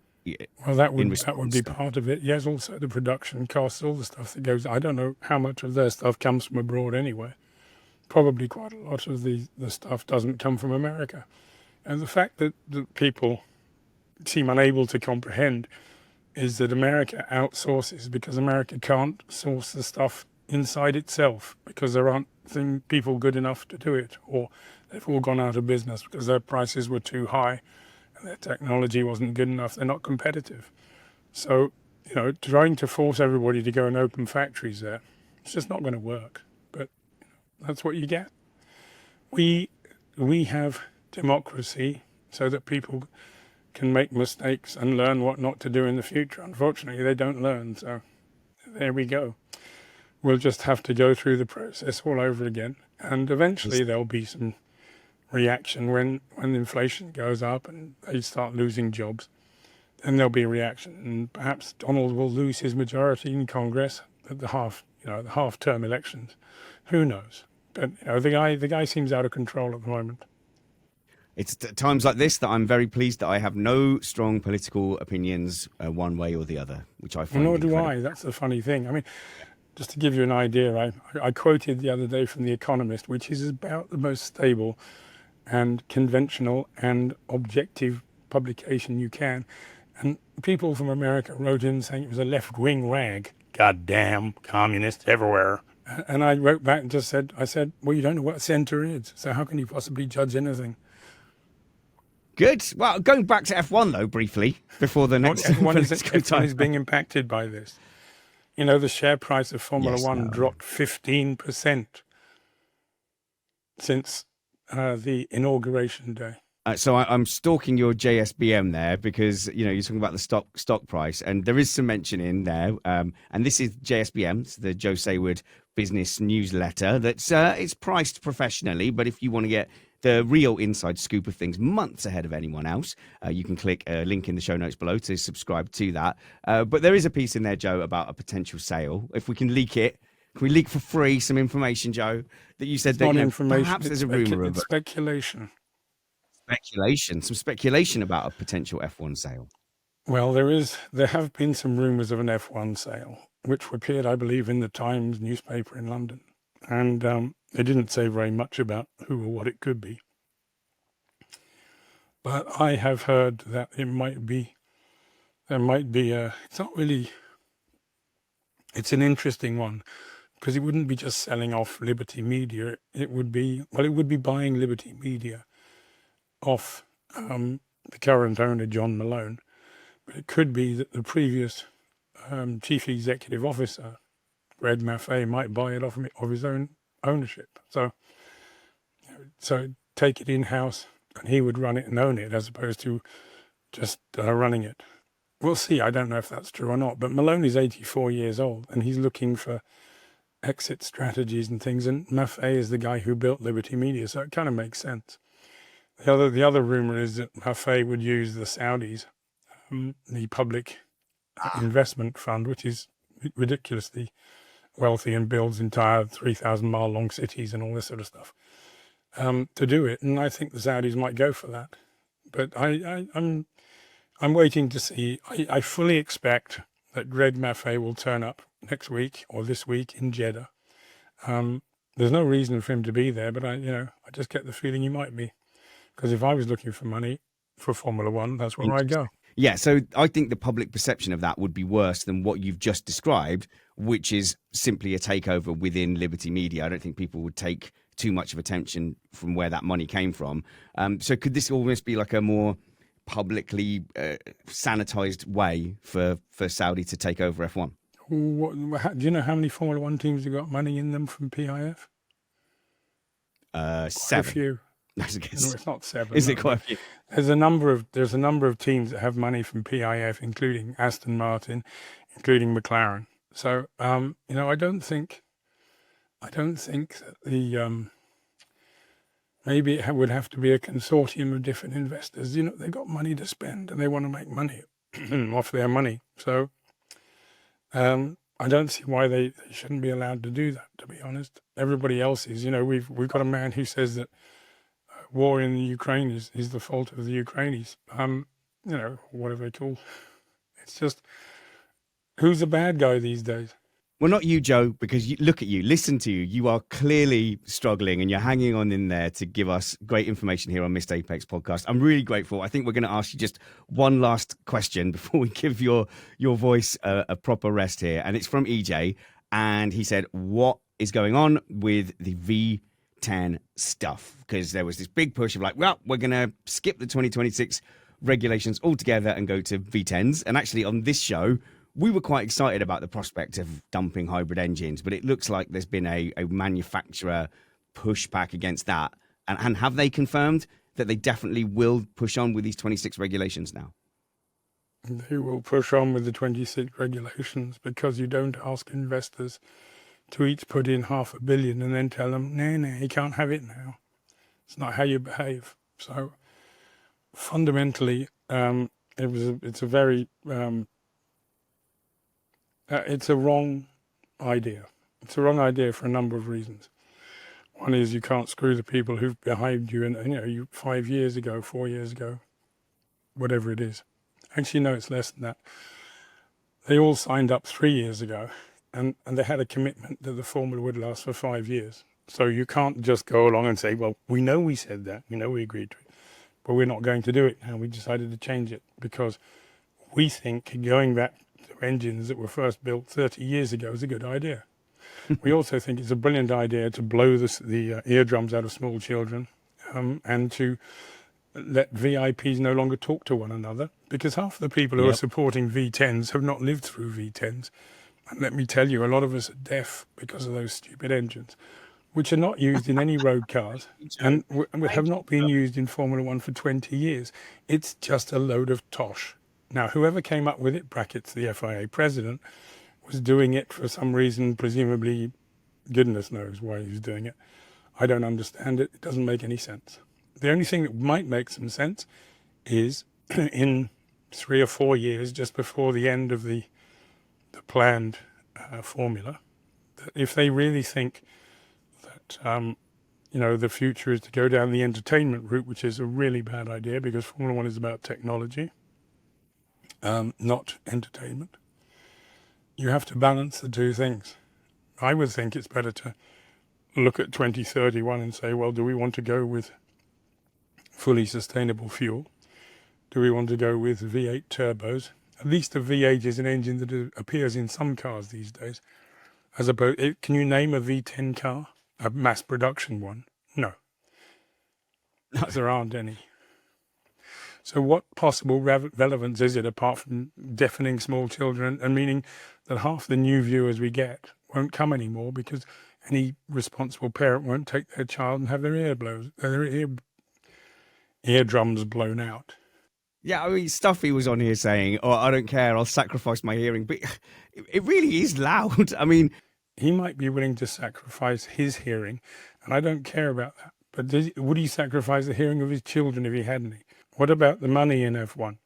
C: Well, that would be part of it. Yes, also the production costs, all the stuff that goes. I don't know how much of their stuff comes from abroad anyway. Probably quite a lot of the stuff doesn't come from America. And the fact that people seem unable to comprehend is that America outsources because America can't source the stuff inside itself because there aren't people good enough to do it, or they've all gone out of business because their prices were too high and their technology wasn't good enough. They're not competitive. So, trying to force everybody to go and open factories there, it's just not going to work. But that's what you get. We have democracy so that people can make mistakes and learn what not to do in the future. Unfortunately, they don't learn. So there we go. We'll just have to go through the process all over again. And eventually there'll be some reaction when inflation goes up and they start losing jobs. Then there'll be a reaction, and perhaps Donald will lose his majority in Congress at the half-term elections. Who knows? But the guy seems out of control at the moment.
A: It's times like this that I'm very pleased that I have no strong political opinions one way or the other, which I
C: Well,
A: find
C: nor do
A: incredible.
C: I. That's the funny thing. I mean, just to give you an idea, I quoted the other day from The Economist, which is about the most stable and conventional and objective publication you can. And people from America wrote in saying it was a left-wing rag. Goddamn communists everywhere. And I wrote back and just said, well, you don't know what centre is, so how can you possibly judge anything?
A: Good. Well, going back to F1 though, briefly, before the next
C: F1 is being impacted by this. You know, the share price of Formula One dropped 15% since the inauguration day.
A: So I'm stalking your JSBM there because you're talking about the stock price, and there is some mention in there. And this is JSBM, it's the Joe Saward business newsletter. That's it's priced professionally, but if you want to get the real inside scoop of things months ahead of anyone else, you can click a link in the show notes below to subscribe to that. But there is a piece in there, Joe, about a potential sale. If we can leak it. Can we leak for free some information, Joe? That you said that perhaps there's a rumor of
C: speculation.
A: Some speculation about a potential F1 sale.
C: Well, there have been some rumours of an F1 sale, which appeared, I believe, in the Times newspaper in London, and they didn't say very much about who or what it could be. But I have heard that there might be it's not really, it's an interesting one, because it wouldn't be just selling off Liberty Media. It would be buying Liberty Media off the current owner, John Malone. But it could be that the previous chief executive officer, Greg Maffei, might buy it off of his own ownership. So take it in-house, and he would run it and own it, as opposed to just running it. We'll see. I don't know if that's true or not. But Malone is 84 years old, and he's looking for exit strategies and things. And Maffei is the guy who built Liberty Media, so it kind of makes sense. The other rumor is that Maffei would use the Saudis, the public investment fund, which is ridiculously wealthy and builds entire 3,000-mile long cities and all this sort of stuff, to do it. And I think the Saudis might go for that. But I'm waiting to see. I fully expect that Greg Maffei will turn up next week or this week in Jeddah. There's no reason for him to be there, but I just get the feeling he might be. Because if I was looking for money for Formula One, that's where I'd go.
A: Yeah, so I think the public perception of that would be worse than what you've just described, which is simply a takeover within Liberty Media. I don't think people would take too much of attention from where that money came from. So could this almost be like a more publicly sanitized way for Saudi to take over F1?
C: Do you know how many Formula One teams have got money in them from PIF?
A: 7.
C: A few.
A: No,
C: it's not 7.
A: Is it quite a few?
C: There's a number of teams that have money from PIF, including Aston Martin, including McLaren. So I don't think that the maybe it would have to be a consortium of different investors. They've got money to spend and they want to make money off their money. So I don't see why they shouldn't be allowed to do that, to be honest. Everybody else is. We've got a man who says that war in the Ukraine is the fault of the Ukrainians. What are they called? It's just, who's the bad guy these days?
A: Well, not you, Joe, because look at you, listen to you. You are clearly struggling and you're hanging on in there to give us great information here on Missed Apex podcast. I'm really grateful. I think we're going to ask you just one last question before we give your voice a proper rest here. And it's from EJ. And he said, what is going on with the V10 stuff? Because there was this big push of like, well, we're going to skip the 2026 regulations altogether and go to V10s. And actually on this show, we were quite excited about the prospect of dumping hybrid engines, but it looks like there's been a manufacturer pushback against that. And have they confirmed that they definitely will push on with these 26 regulations now?
C: They will push on with the 26 regulations because you don't ask investors to each put in $500 million and then tell them, no, you can't have it now. It's not how you behave. So fundamentally, it's a very... it's a wrong idea. It's a wrong idea for a number of reasons. One is you can't screw the people who've behind you, and you 5 years ago, 4 years ago, whatever it is. Actually, no, it's less than that. They all signed up 3 years ago, and they had a commitment that the formula would last for 5 years. So you can't just go along and say, well, we know we said that, we know we agreed to it, but we're not going to do it now. We decided to change it because we think going back to engines that were first built 30 years ago is a good idea. We also think it's a brilliant idea to blow the eardrums out of small children and to let VIPs no longer talk to one another, because half the people who are supporting V10s have not lived through V10s. And let me tell you, a lot of us are deaf because of those stupid engines, which are not used in any road cars and have not been used in Formula One for 20 years. It's just a load of tosh. Now, whoever came up with it, brackets the FIA president, was doing it for some reason, presumably goodness knows why he was doing it. I don't understand it. It doesn't make any sense. The only thing that might make some sense is in 3 or 4 years, just before the end of the planned formula, that if they really think that the future is to go down the entertainment route, which is a really bad idea because Formula One is about technology, not entertainment. You have to balance the two things. I would think it's better to look at 2031 and say, well, do we want to go with fully sustainable fuel? Do we want to go with V8 turbos? At least a V8 is an engine that appears in some cars these days. As opposed, can you name a V10 car? A mass production one? No. There aren't any. So what possible relevance is it apart from deafening small children and meaning that half the new viewers we get won't come anymore because any responsible parent won't take their child and have their eardrums blown out?
A: Yeah, I mean, Stuffy was on here saying, oh, I don't care, I'll sacrifice my hearing. But it really is loud. I mean,
C: he might be willing to sacrifice his hearing, and I don't care about that. But would he sacrifice the hearing of his children if he had any? What about the money in F1?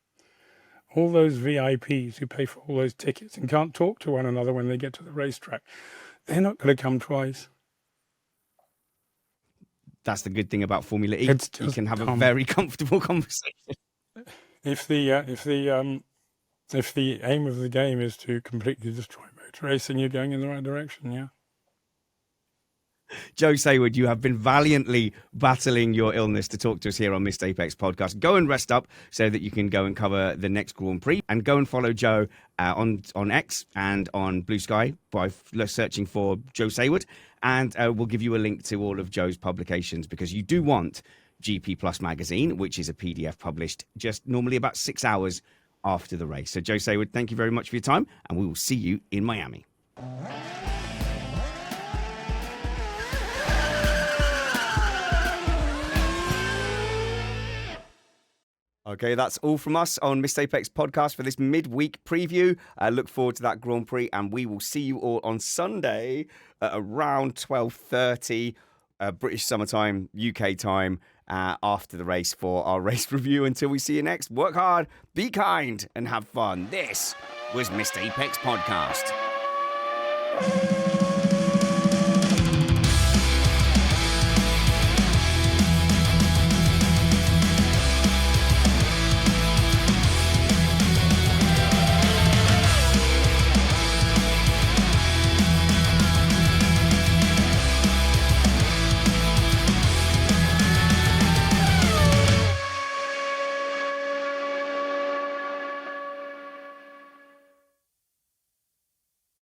C: All those VIPs who pay for all those tickets and can't talk to one another when they get to the racetrack, they're not going to come twice.
A: That's the good thing about Formula E. You can have a very comfortable conversation.
C: If the aim of the game is to completely destroy motor racing, you're going in the right direction, yeah.
A: Joe Saward, you have been valiantly battling your illness to talk to us here on Missed Apex podcast. Go and rest up so that you can go and cover the next Grand Prix, and go and follow Joe on X and on Blue Sky by searching for Joe Saward, and we'll give you a link to all of Joe's publications, because you do want GP Plus magazine, which is a PDF published just normally about 6 hours after the race. So Joe Saward, thank you very much for your time, and we will see you in Miami. Okay, that's all from us on Missed Apex podcast for this midweek preview. Look forward to that Grand Prix, and we will see you all on Sunday at around 12:30 British summertime, UK time, after the race for our race review. Until we see you next, work hard, be kind, and have fun. This was Missed Apex podcast.